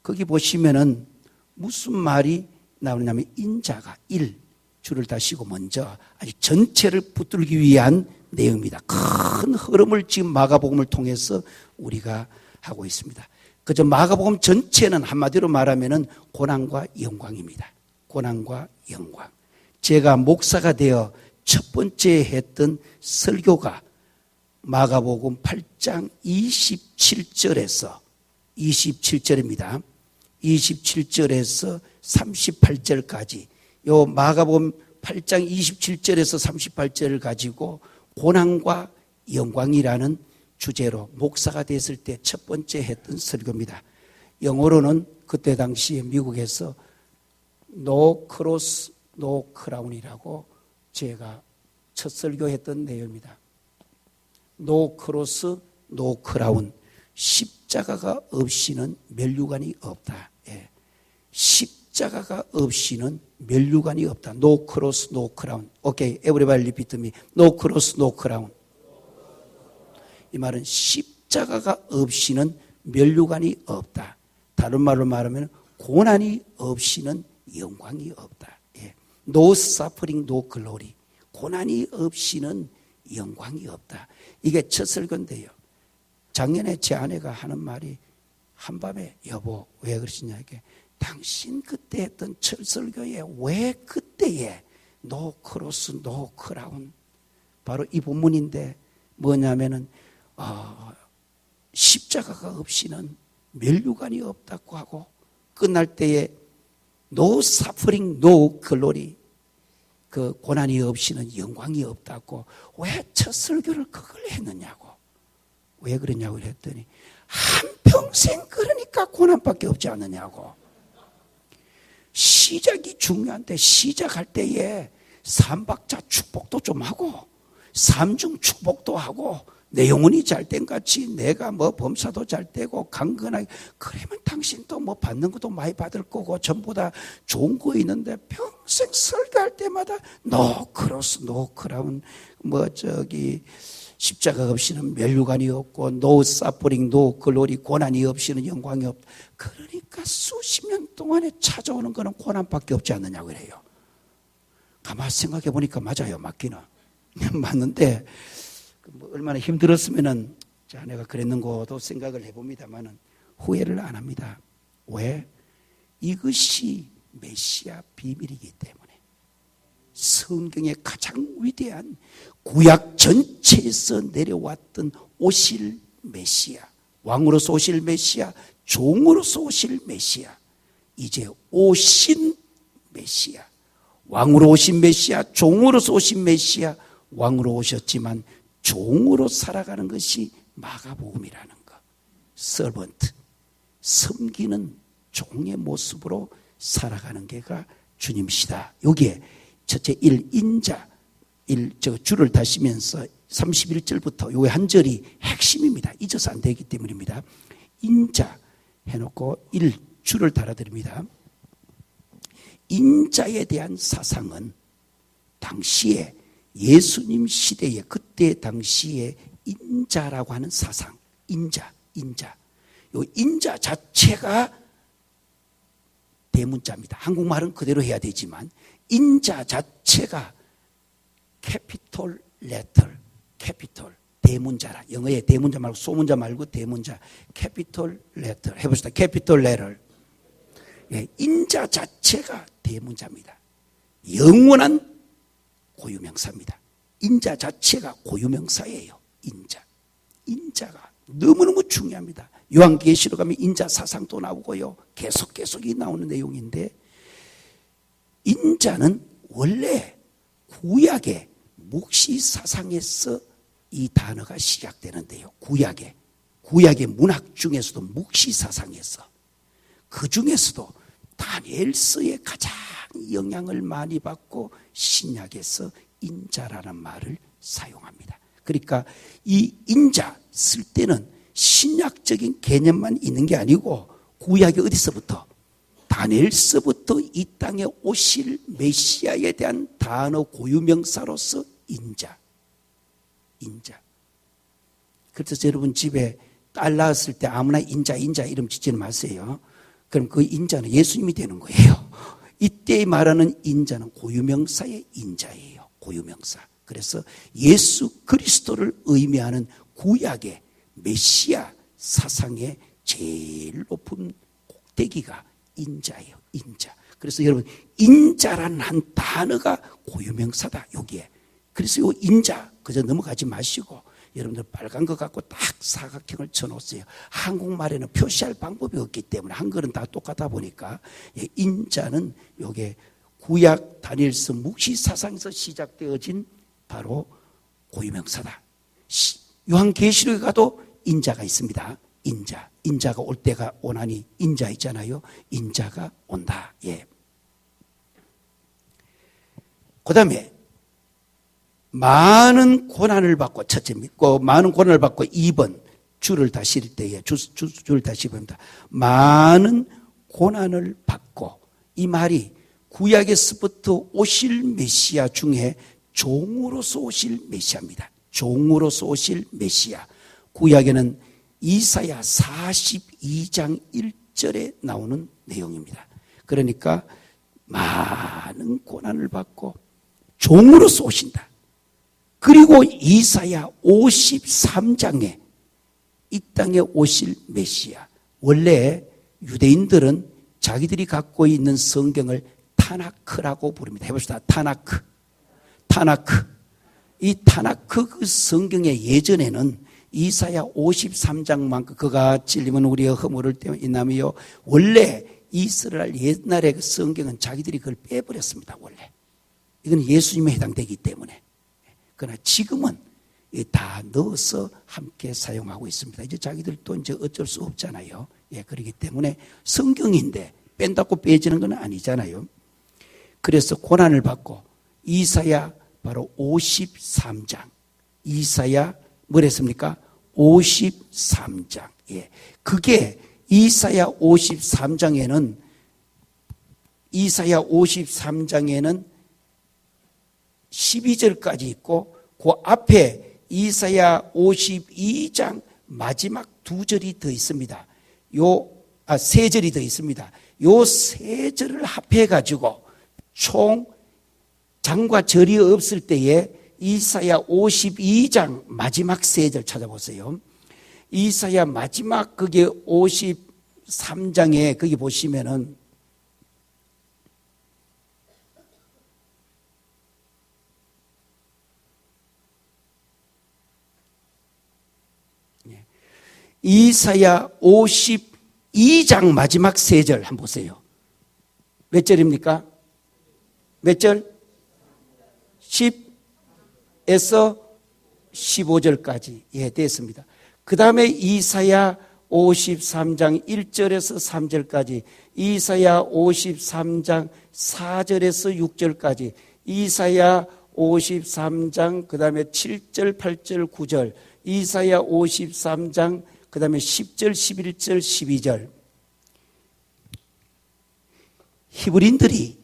거기 보시면은 무슨 말이 나오냐면 인자가 1 줄을 다시고 먼저 아주 전체를 붙들기 위한 내용입니다. 큰 흐름을 지금 마가복음을 통해서 우리가 하고 있습니다. 그저 마가복음 전체는 한마디로 말하면은 고난과 영광입니다. 고난과 영광. 제가 목사가 되어 첫 번째 했던 설교가 마가복음 8장 27절에서 27절입니다. 27절에서 38절까지 요 마가복음 8장 27절에서 38절을 가지고 고난과 영광이라는 주제로 목사가 됐을 때 첫 번째 했던 설교입니다. 영어로는 그때 당시에 미국에서 No Cross, No Crown이라고 제가 첫 설교했던 내용입니다. No Cross, No Crown. 십자가가 없이는 면류관이 없다. 예. 십자가가 없이는 면류관이 없다. No Cross, No Crown. Okay, everybody repeat me. No Cross, No Crown. 이 말은 십자가가 없이는 면류관이 없다. 다른 말로 말하면 고난이 없이는 영광이 없다. 예. No suffering, no glory. 고난이 없이는 영광이 없다. 이게 첫 설교인데요. 작년에 제 아내가 하는 말이 한밤에 여보 왜 그러시냐 이게 당신 그때 했던 첫 설교에 왜 그때에 No cross, no crown 바로 이 본문인데 뭐냐면은 십자가가 없이는 면류관이 없다고 하고 끝날 때에 No suffering, no glory 그 고난이 없이는 영광이 없다고 왜 첫 설교를 그걸 했느냐고 왜 그러냐고 그랬더니 한평생 그러니까 고난밖에 없지 않느냐고 시작이 중요한데 시작할 때에 삼박자 축복도 좀 하고 삼중 축복도 하고 내 영혼이 잘된 같이 내가 뭐 범사도 잘 되고 강건하게 그러면 당신도 뭐 받는 것도 많이 받을 거고 전부 다 좋은 거 있는데 평생 설교할 때마다 No cross, no crown 뭐 저기 십자가 없이는 면류관이 없고 No suffering, no glory 고난이 없이는 영광이 없다. 그러니까 수십 년 동안에 찾아오는 거는 고난밖에 없지 않느냐고 그래요. 가만히 생각해 보니까 맞아요. 맞기는 맞는데 뭐 얼마나 힘들었으면은 내가 그랬는고도 생각을 해봅니다만은 후회를 안 합니다. 왜? 이것이 메시아 비밀이기 때문에 성경의 가장 위대한 구약 전체에서 내려왔던 오실 메시아, 왕으로서 오실 메시아, 종으로서 오실 메시아, 이제 오신 메시아, 왕으로 오신 메시아, 종으로서 오신 메시아, 왕으로 오셨지만 종으로 살아가는 것이 마가복음이라는 것. 서번트, 섬기는 종의 모습으로 살아가는 게가 주님이시다. 여기에 첫째 인자 줄을 다시면서 31절부터 요 한 절이 핵심입니다. 잊어서 안 되기 때문입니다. 인자 해놓고 줄을 달아드립니다. 인자에 대한 사상은 당시에 예수님 시대에 그때 당시에 인자라고 하는 사상, 인자. 요 인자 자체가 대문자입니다. 한국말은 그대로 해야 되지만 인자 자체가 캐피톨 레터, 캐피톨 대문자라. 영어에 대문자 말고 소문자 말고 대문자. 캐피톨 레터 해봅시다. 캐피톨 레터. 예, 인자 자체가 대문자입니다. 영원한 고유명사입니다. 인자 자체가 고유명사예요. 인자가 너무너무 중요합니다. 요한계시록 가면 인자 사상도 나오고요. 계속 이 나오는 내용인데, 인자는 원래 구약의 묵시 사상에서 이 단어가 시작되는데요. 구약의 문학 중에서도 묵시 사상에서, 그 중에서도 다니엘서에 가장 영향을 많이 받고 신약에서 인자라는 말을 사용합니다. 그러니까 이 인자 쓸 때는 신약적인 개념만 있는 게 아니고 구약이 어디서부터? 다니엘서부터 이 땅에 오실 메시아에 대한 단어 고유명사로서 인자. 그래서 여러분 집에 딸 낳았을 때 아무나 인자 이름 짓지는 마세요. 그럼 그 인자는 예수님이 되는 거예요. 이때 말하는 인자는 고유명사의 인자예요. 고유명사. 그래서 예수 그리스도를 의미하는 구약의 메시아 사상의 제일 높은 꼭대기가 인자예요. 인자. 그래서 여러분 인자라는 한 단어가 고유명사다. 여기에. 그래서 이 인자 그저 넘어가지 마시고 여러분들 빨간 거 갖고 딱 사각형을 쳐놓으세요. 한국말에는 표시할 방법이 없기 때문에 한글은 다 똑같아 보니까 인자는 요게 구약 다니엘서 묵시 사상에서 시작되어진 바로 고유명사다. 요한계시록에 가도 인자가 있습니다. 인자가 올 때가 오나니 인자 있잖아요. 인자가 온다. 예. 그 다음에 많은 고난을 받고 첫째 믿고 많은 고난을 받고 2번 줄을 다실 때에 줄을 다시 봅니다. 많은 고난을 받고 이 말이 구약에서부터 오실 메시아 중에 종으로서 오실 메시아입니다. 종으로서 오실 메시아. 구약에는 이사야 42장 1절에 나오는 내용입니다. 그러니까 많은 고난을 받고 종으로서 오신다. 그리고 이사야 53장에 이 땅에 오실 메시아. 원래 유대인들은 자기들이 갖고 있는 성경을 타나크라고 부릅니다. 해봅시다. 타나크. 이 타나크 그 성경의 예전에는 이사야 53장만큼 그가 찔리면 우리가 허물을 때문에 있나며 원래 이스라엘 옛날의 그 성경은 자기들이 그걸 빼버렸습니다. 원래. 이건 예수님에 해당되기 때문에. 그러나 지금은 다 넣어서 함께 사용하고 있습니다. 이제 자기들도 이제 어쩔 수 없잖아요. 예, 그렇기 때문에 성경인데 뺀다고 빼지는 건 아니잖아요. 그래서 고난을 받고 이사야 바로 53장. 이사야 뭐랬습니까? 53장. 예. 그게 이사야 53장에는 12절까지 있고 그 앞에 이사야 52장 마지막 2절이 더 있습니다. 세 절이 더 있습니다. 요 세 절을 합해 가지고 총 장과 절이 없을 때에 이사야 52장 마지막 세 절 찾아보세요. 이사야 마지막 그게 53장에 거기 보시면은 이사야 52장 마지막 세 절 한번 보세요. 몇 절입니까? 몇 절? 10에서 15절까지. 예, 됐습니다. 그 다음에 이사야 53장 1절에서 3절까지, 이사야 53장 4절에서 6절까지, 이사야 53장 그 다음에 7절, 8절, 9절, 이사야 53장 그 다음에 10절, 11절, 12절. 히브리인들이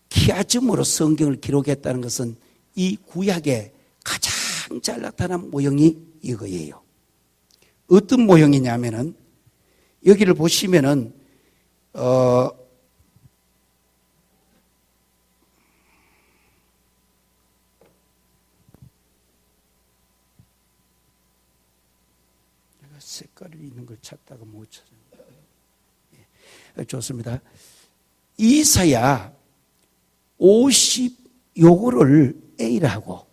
키아즘으로 성경을 기록했다는 것은 이 구약에 가장 잘 나타난 모형이 이거예요. 어떤 모형이냐면은 여기를 보시면은 내가 색깔이 있는 걸 찾다가 못 찾았는데, 좋습니다. 이사야 50 요거를 A라고,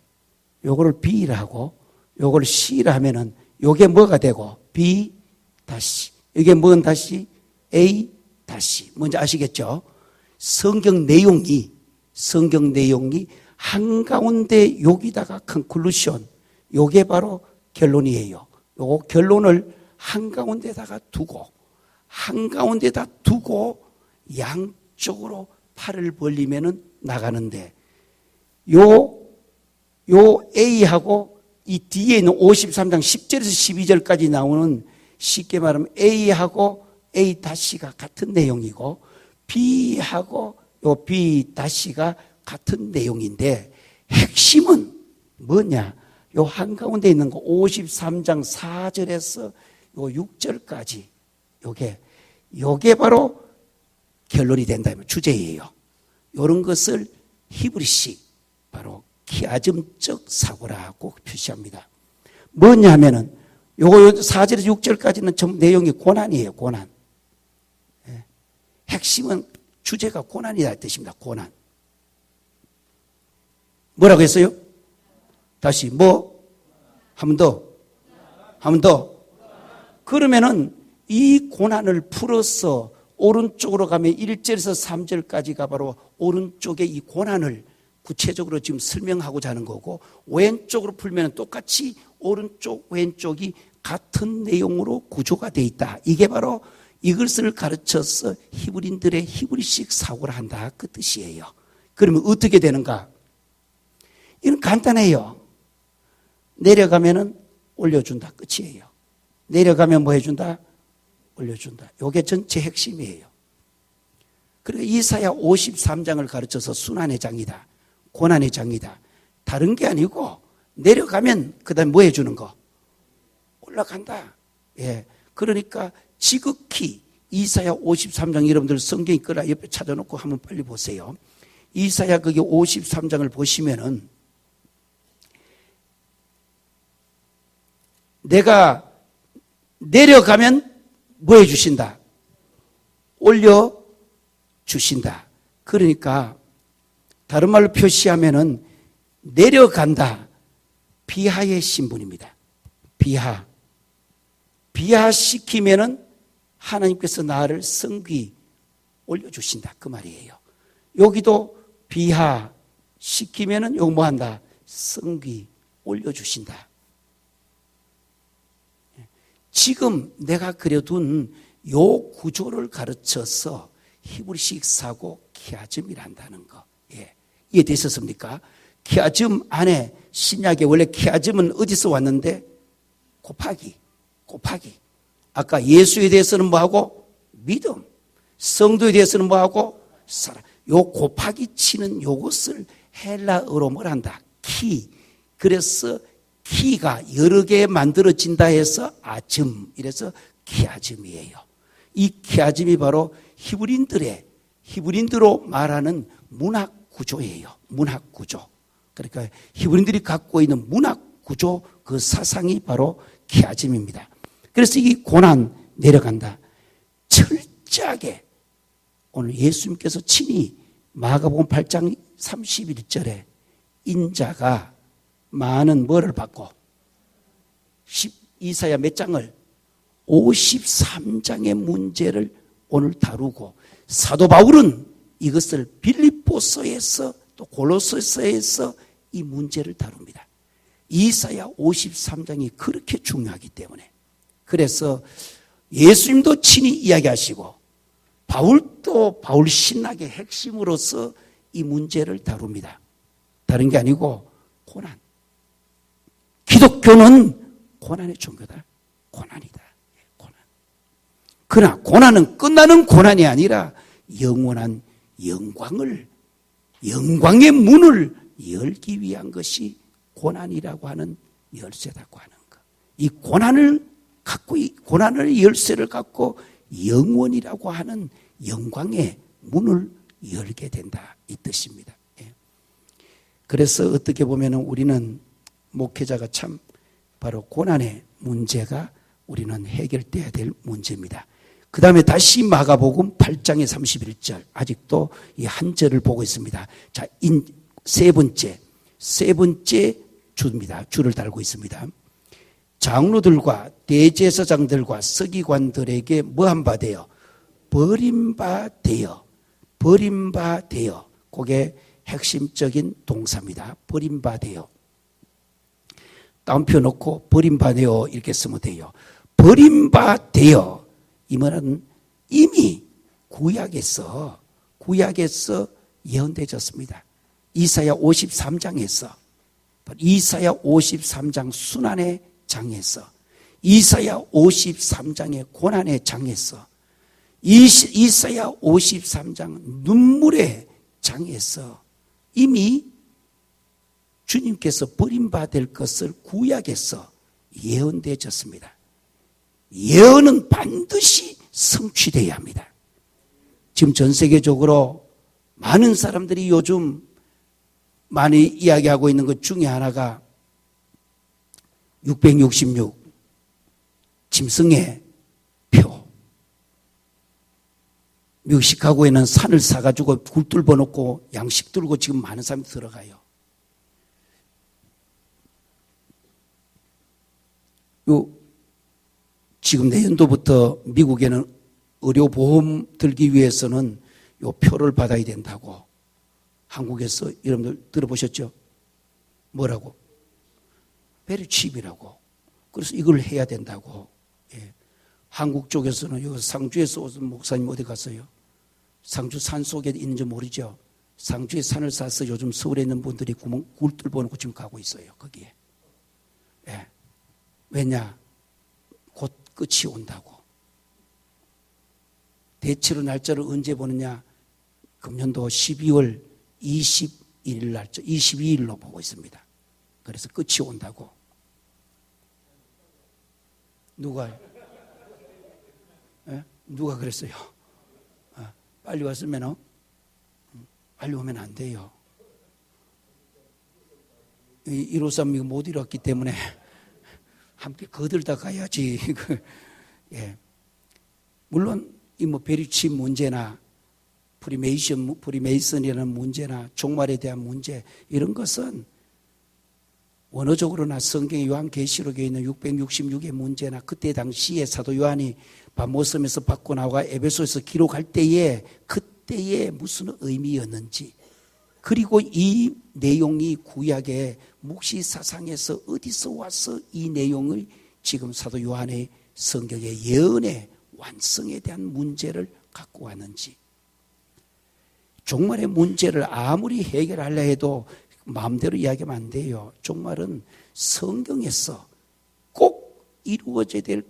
요거를 B라고, 요걸 C라 하면은 요게 뭐가 되고 B 다시, 이게 뭔 다시 A 다시. 뭔지 아시겠죠? 성경 내용이 한가운데 여기다가 컨클루션, 요게 바로 결론이에요. 요 결론을 한가운데다 두고 양쪽으로 팔을 벌리면은 나가는데, 요 A하고 이 뒤에 있는 53장 10절에서 12절까지 나오는, 쉽게 말하면 A하고 A 다시가 같은 내용이고 B하고 요 B 다시가 같은 내용인데, 핵심은 뭐냐? 요 한가운데 있는 거 53장 4절에서 요 6절까지 요게 바로 결론이 된다면 주제예요. 이런 것을 히브리식 바로 키아즘적 사고라고 표시합니다. 뭐냐 하면은 요거 4절에서 6절까지는 전부 내용이 고난이에요. 고난. 핵심은 주제가 고난이다 뜻입니다. 고난. 뭐라고 했어요? 다시 한 번 더. 그러면은 이 고난을 풀어서 오른쪽으로 가면 1절에서 3절까지가 바로 오른쪽의 이 고난을 구체적으로 지금 설명하고자 하는 거고, 왼쪽으로 풀면 똑같이 오른쪽 왼쪽이 같은 내용으로 구조가 되어 있다. 이게 바로 이것을 가르쳐서 히브리인들의 히브리식 사고를 한다, 그 뜻이에요. 그러면 어떻게 되는가? 이건 간단해요. 내려가면은 올려준다, 끝이에요. 내려가면 뭐 해준다? 올려준다. 이게 전체 핵심이에요. 그리고 이사야 53장을 가르쳐서 순환의 장이다, 고난의 장이다. 다른 게 아니고 내려가면 그 다음에 뭐 해주는 거? 올라간다. 예. 그러니까 지극히 이사야 53장, 여러분들 성경 있거나 옆에 찾아놓고 한번 빨리 보세요. 이사야 거기 53장을 보시면은 내가 내려가면 뭐 해주신다? 올려주신다. 그러니까 다른 말로 표시하면은 내려간다, 비하의 신분입니다. 비하시키면은 하나님께서 나를 성귀 올려주신다, 그 말이에요. 여기도 비하시키면은 요거 뭐 한다? 성귀 올려주신다. 지금 내가 그려둔 요 구조를 가르쳐서 히브리식 사고 키아즘이란다는 거. 예. 이해되셨습니까? 키아즘 안에 신약에 원래 키아즘은 어디서 왔는데? 곱하기. 아까 예수에 대해서는 뭐하고? 믿음. 성도에 대해서는 뭐하고? 사랑. 요 곱하기 치는 요것을 헬라어로 뭘 한다? 키. 그래서 키가 여러 개 만들어진다 해서 아즘, 이래서 키아즘이에요. 이 키아즘이 바로 히브리인들로 말하는 문학 구조예요. 문학 구조. 그러니까 히브리인들이 갖고 있는 문학 구조, 그 사상이 바로 키아즘입니다. 그래서 이 고난 내려간다. 철저하게 오늘 예수님께서 친히 마가복음 8장 31절에 인자가 많은 뭐를 받고, 이사야 몇 장을? 53장의 문제를 오늘 다루고, 사도 바울은 이것을 빌립보서에서 또 골로새서에서 이 문제를 다룹니다. 이사야 53장이 그렇게 중요하기 때문에. 그래서 예수님도 친히 이야기하시고 바울도 바울 신학의 핵심으로서 이 문제를 다룹니다. 다른 게 아니고 고난. 기독교는 고난의 종교다. 고난이다. 고난. 그러나 고난은 끝나는 고난이 아니라 영원한 영광의 문을 열기 위한 것이 고난이라고 하는 열쇠라고 하는 것. 이 고난의 열쇠를 갖고 영원이라고 하는 영광의 문을 열게 된다. 이 뜻입니다. 그래서 어떻게 보면 우리는 목회자가 참 바로 고난의 문제가 우리는 해결돼야 될 문제입니다. 그 다음에 다시 마가복음 8장의 31절, 아직도 이 한 절을 보고 있습니다. 자, 세 번째 주입니다. 줄을 달고 있습니다. 장로들과 대제사장들과 서기관들에게 뭐한 바 되어? 버림바 되어. 그게 핵심적인 동사입니다. 버림바 되어. 따옴표 놓고 버림바 되어 이렇게 쓰면 돼요. 버림바 되어. 이 말은 이미 구약에서 예언되어졌습니다. 이사야 53장에서 이사야 53장 순환의 장에서 이사야 53장의 고난의 장에서 이사야 53장 눈물의 장에서 이미 주님께서 버림받을 것을 구약에서 예언되어졌습니다. 예언은 반드시 성취되어야 합니다. 지금 전 세계적으로 많은 사람들이 요즘 많이 이야기하고 있는 것 중에 하나가 666 짐승의 표. 미국 시카고에는 산을 사가지고 굴 뚫어 놓고 양식 들고 지금 많은 사람이 들어가요. 지금 내년도부터 미국에는 의료보험 들기 위해서는 요 표를 받아야 된다고. 한국에서 여러분들 들어보셨죠? 뭐라고? 베리칩이라고. 그래서 이걸 해야 된다고. 예. 한국 쪽에서는 여기 상주에서 오신 목사님 어디 갔어요? 상주 산 속에 있는지 모르죠? 상주에 산을 사서 요즘 서울에 있는 분들이 굴 뚫어놓고 지금 가고 있어요. 거기에. 예. 왜냐? 곧 끝이 온다고. 대체로 날짜를 언제 보느냐? 금년도 12월 21일 날짜, 22일로 보고 있습니다. 그래서 끝이 온다고. 누가 그랬어요? 빨리 왔으면 빨리 오면 안 돼요. 153 이거 못 이뤘기 때문에 함께 거들다 가야지. 예. 물론 이 베리칩 문제나 프리메이슨이라는 문제나 종말에 대한 문제 이런 것은 원어적으로나 성경의 요한계시록에 있는 666의 문제나 그때 당시에 사도 요한이 바모섬에서 받고 나와 에베소에서 기록할 때에 그때의 무슨 의미였는지, 그리고 이 내용이 구약의 묵시사상에서 어디서 와서 이 내용을 지금 사도 요한의 성경의 예언의 완성에 대한 문제를 갖고 왔는지, 종말의 문제를 아무리 해결하려 해도 마음대로 이야기하면 안 돼요. 종말은 성경에서 꼭 이루어져야 될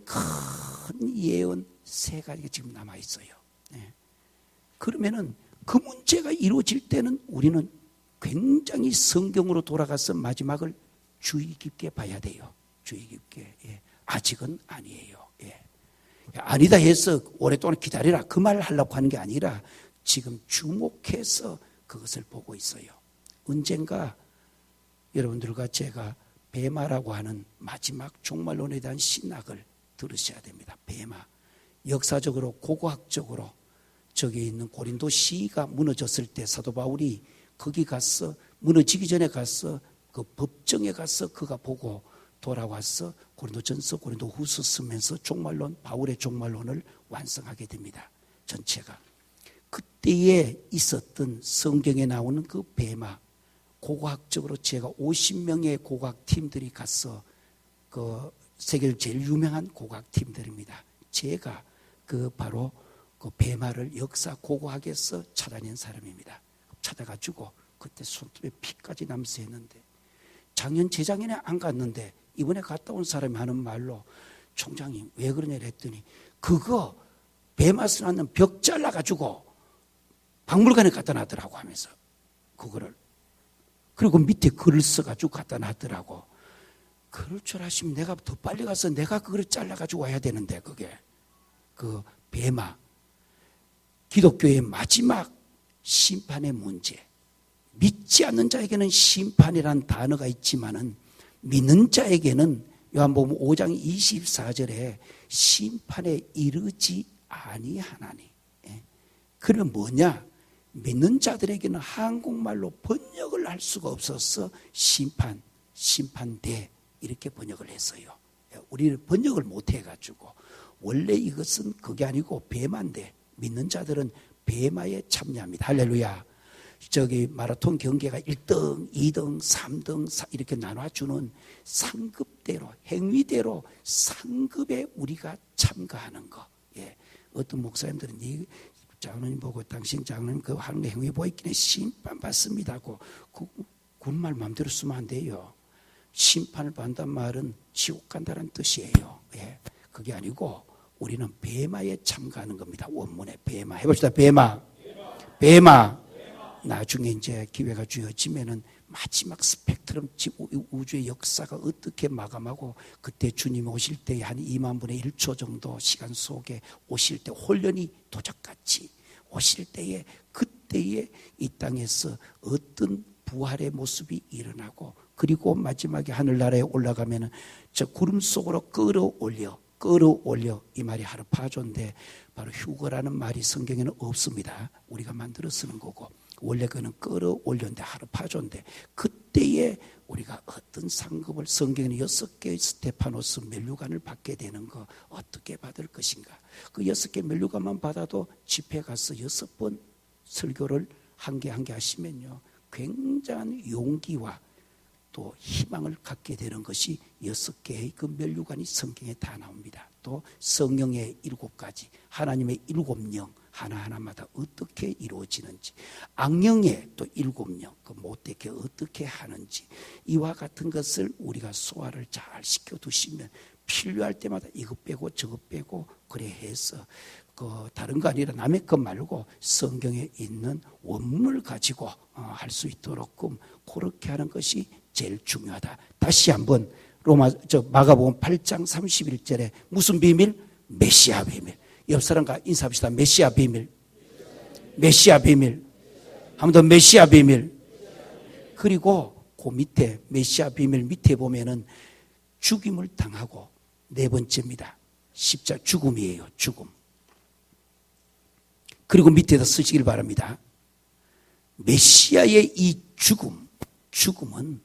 큰 예언 3가지가 지금 남아있어요. 네. 그러면은 그 문제가 이루어질 때는 우리는 굉장히 성경으로 돌아가서 마지막을 주의 깊게 봐야 돼요. 주의 깊게. 예. 아직은 아니에요. 예. 아니다 해서 오랫동안 기다리라 그 말을 하려고 하는 게 아니라 지금 주목해서 그것을 보고 있어요. 언젠가 여러분들과 제가 베마라고 하는 마지막 종말론에 대한 신학을 들으셔야 됩니다. 베마. 역사적으로 고고학적으로 저기 있는 고린도 시가 무너졌을 때 사도 바울이 거기 가서 무너지기 전에 가서 그 법정에 가서 그가 보고 돌아와서 고린도전서 고린도후서 쓰면서 종말론, 바울의 종말론을 완성하게 됩니다. 전체가. 그때에 있었던 성경에 나오는 그 베마, 고고학적으로 제가 50명의 고고학 팀들이 가서 그 세계를 제일 유명한 고고학 팀들입니다. 제가 바로 그 배마를 역사 고고학에서 찾아낸 사람입니다. 찾아가지고 그때 손톱에 피까지 나면서 했는데, 작년 재작년에 안 갔는데 이번에 갔다 온 사람이 하는 말로, 총장님 왜 그러냐 했더니, 그거 배맛을 낳는 벽 잘라가지고 박물관에 갖다 놨더라고 하면서, 그거를. 그리고 밑에 글을 써가지고 갖다 놨더라고. 그럴 줄 아시면 내가 더 빨리 가서 내가 그걸 잘라가지고 와야 되는데, 그게 그 배마, 기독교의 마지막 심판의 문제. 믿지 않는 자에게는 심판이란 단어가 있지만은 믿는 자에게는 요한복음 5장 24절에 심판에 이르지 아니하나니. 그러면 뭐냐? 믿는 자들에게는 한국말로 번역을 할 수가 없어서 심판대 이렇게 번역을 했어요. 우리는 번역을 못 해가지고, 원래 이것은 그게 아니고 배마인데, 믿는 자들은 배마에 참여합니다. 할렐루야. 저기 마라톤 경기가 1등, 2등, 3등 이렇게 나눠주는 상급대로, 행위대로 상급에 우리가 참가하는 거. 예. 어떤 목사님들은 이 장로님 보고, 당신 장로님 그 하는 행위 보이기에 심판받습니다고, 그런 말 마음대로 쓰면 안 돼요. 심판을 받는다는 말은 지옥 간다는 뜻이에요. 예. 그게 아니고 우리는 배마에 참가하는 겁니다. 원문에 배마. 해봅시다. 배마. 나중에 이제 기회가 주어지면은 마지막 스펙트럼, 우주의 역사가 어떻게 마감하고, 그때 주님 오실 때 한 2만 분의 1초 정도 시간 속에 오실 때, 홀연히 도적같이 오실 때에, 그때에 이 땅에서 어떤 부활의 모습이 일어나고, 그리고 마지막에 하늘나라에 올라가면은 저 구름 속으로 끌어올려 이 말이 하르파조인데, 바로 휴거라는 말이 성경에는 없습니다. 우리가 만들어 쓰는 거고, 원래 그는 끌어올렸는데 하르파조인데, 그때에 우리가 어떤 상급을, 성경에는 6개의 스테파노스 면류관을 받게 되는 거, 어떻게 받을 것인가. 그 6개 면류관만 받아도 집회 가서 6번 설교를 한 개 하시면요, 굉장한 용기와 또 희망을 갖게 되는 것이 6개의 그 면류관이 성경에 다 나옵니다. 또 성령의 7가지, 하나님의 7영 하나하나마다 어떻게 이루어지는지, 악령의 또 7영 그 못되게 어떻게 하는지, 이와 같은 것을 우리가 소화를 잘 시켜두시면 필요할 때마다 이것 빼고 저것 빼고 그래 해서, 다른 거 아니라 남의 것 말고 성경에 있는 원문을 가지고 할 수 있도록 그렇게 하는 것이 제일 중요하다. 다시 한번 마가복음 8장 31절에 무슨 비밀? 메시아 비밀. 옆 사람과 인사합시다. 메시아 비밀. 한 번 더, 메시아 비밀. 그리고 그 밑에, 메시아 비밀 밑에 보면은 죽임을 당하고, 네 번째입니다. 십자가 죽음이에요. 죽음. 그리고 밑에다 쓰시길 바랍니다. 메시아의 이 죽음은,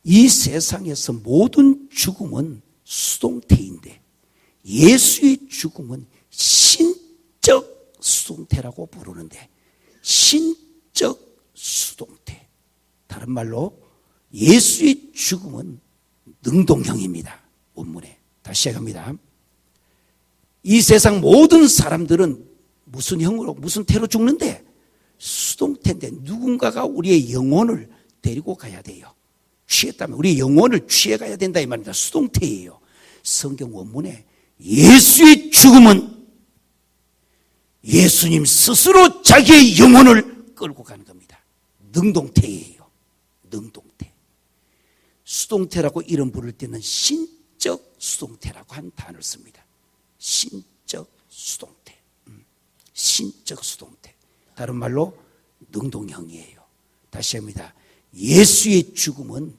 이 세상에서 모든 죽음은 수동태인데, 예수의 죽음은 신적 수동태라고 부르는데, 신적 수동태. 다른 말로 예수의 죽음은 능동형입니다. 원문에. 다시 시작합니다. 이 세상 모든 사람들은 무슨 형으로, 무슨 태로 죽는데? 수동태인데, 누군가가 우리의 영혼을 데리고 가야 돼요. 취했다면 우리의 영혼을 취해가야 된다 이 말입니다. 수동태예요. 성경 원문에 예수의 죽음은 예수님 스스로 자기의 영혼을 끌고 가는 겁니다. 능동태예요. 능동태. 수동태라고 이름 부를 때는 신적 수동태라고 한 단어를 씁니다. 신적 수동태. 신적 수동태. 다른 말로 능동형이에요. 다시 합니다. 예수의 죽음은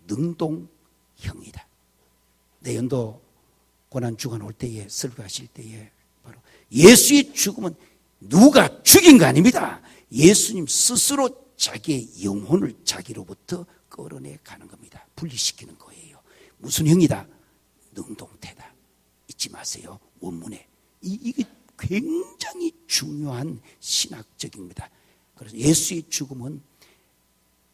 능동형이다. 내년도 고난주간 올 때에, 설교하실 때에 바로 예수의 죽음은 누가 죽인 거 아닙니다. 예수님 스스로 자기의 영혼을 자기로부터 끌어내 가는 겁니다. 분리시키는 거예요. 무슨 형이다? 능동태다. 잊지 마세요. 원문에. 이게 굉장히 중요한 신학적입니다. 그래서 예수의 죽음은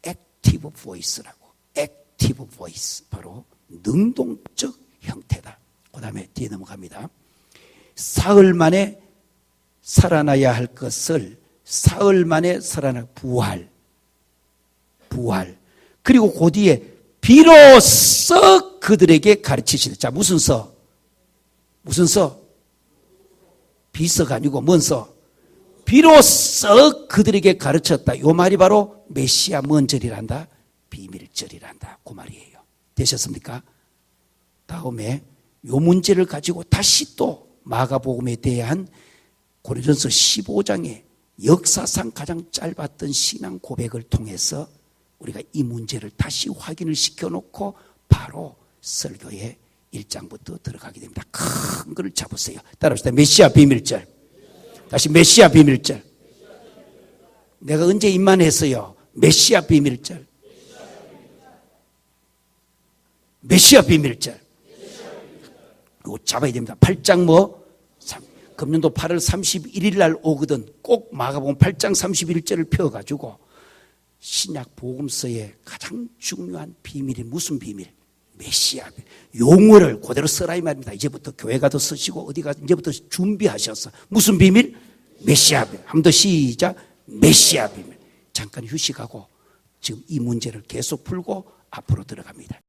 액티브 보이스라고. 액티브 보이스. 바로 능동적 형태다. 그 다음에 뒤에 넘어갑니다. 사흘 만에 살아나야 할 것을 사흘 만에 살아나 부활. 그리고 그 뒤에 비로소 그들에게 가르치시다. 자, 무슨 서? 비서가 아니고 뭔 서? 비로소 그들에게 가르쳤다. 이 말이 바로 메시아 뭔 절이란다? 비밀절이란다. 그 말이에요. 되셨습니까? 다음에 이 문제를 가지고 다시 또 마가복음에 대한 고린도전서 15장의 역사상 가장 짧았던 신앙 고백을 통해서 우리가 이 문제를 다시 확인을 시켜놓고 바로 설교의 1장부터 들어가게 됩니다. 큰 거를 잡으세요. 따라합시다. 메시아 비밀절. 다시 메시아 비밀절. 내가 언제 임만했어요? 메시아 비밀절. 메시아 비밀절. 이거 잡아야 됩니다. 8장 금년도 8월 31일 날 오거든. 꼭 마가복음 8장 31절을 펴가지고 신약 복음서의 가장 중요한 비밀이 무슨 비밀? 메시아 비밀. 용어를 그대로 써라 이 말입니다. 이제부터 교회 가도 쓰시고 어디 가서 이제부터 준비하셔서 무슨 비밀? 메시아 비밀. 한 번 더 시작. 메시아 비밀. 잠깐 휴식하고 지금 이 문제를 계속 풀고 앞으로 들어갑니다.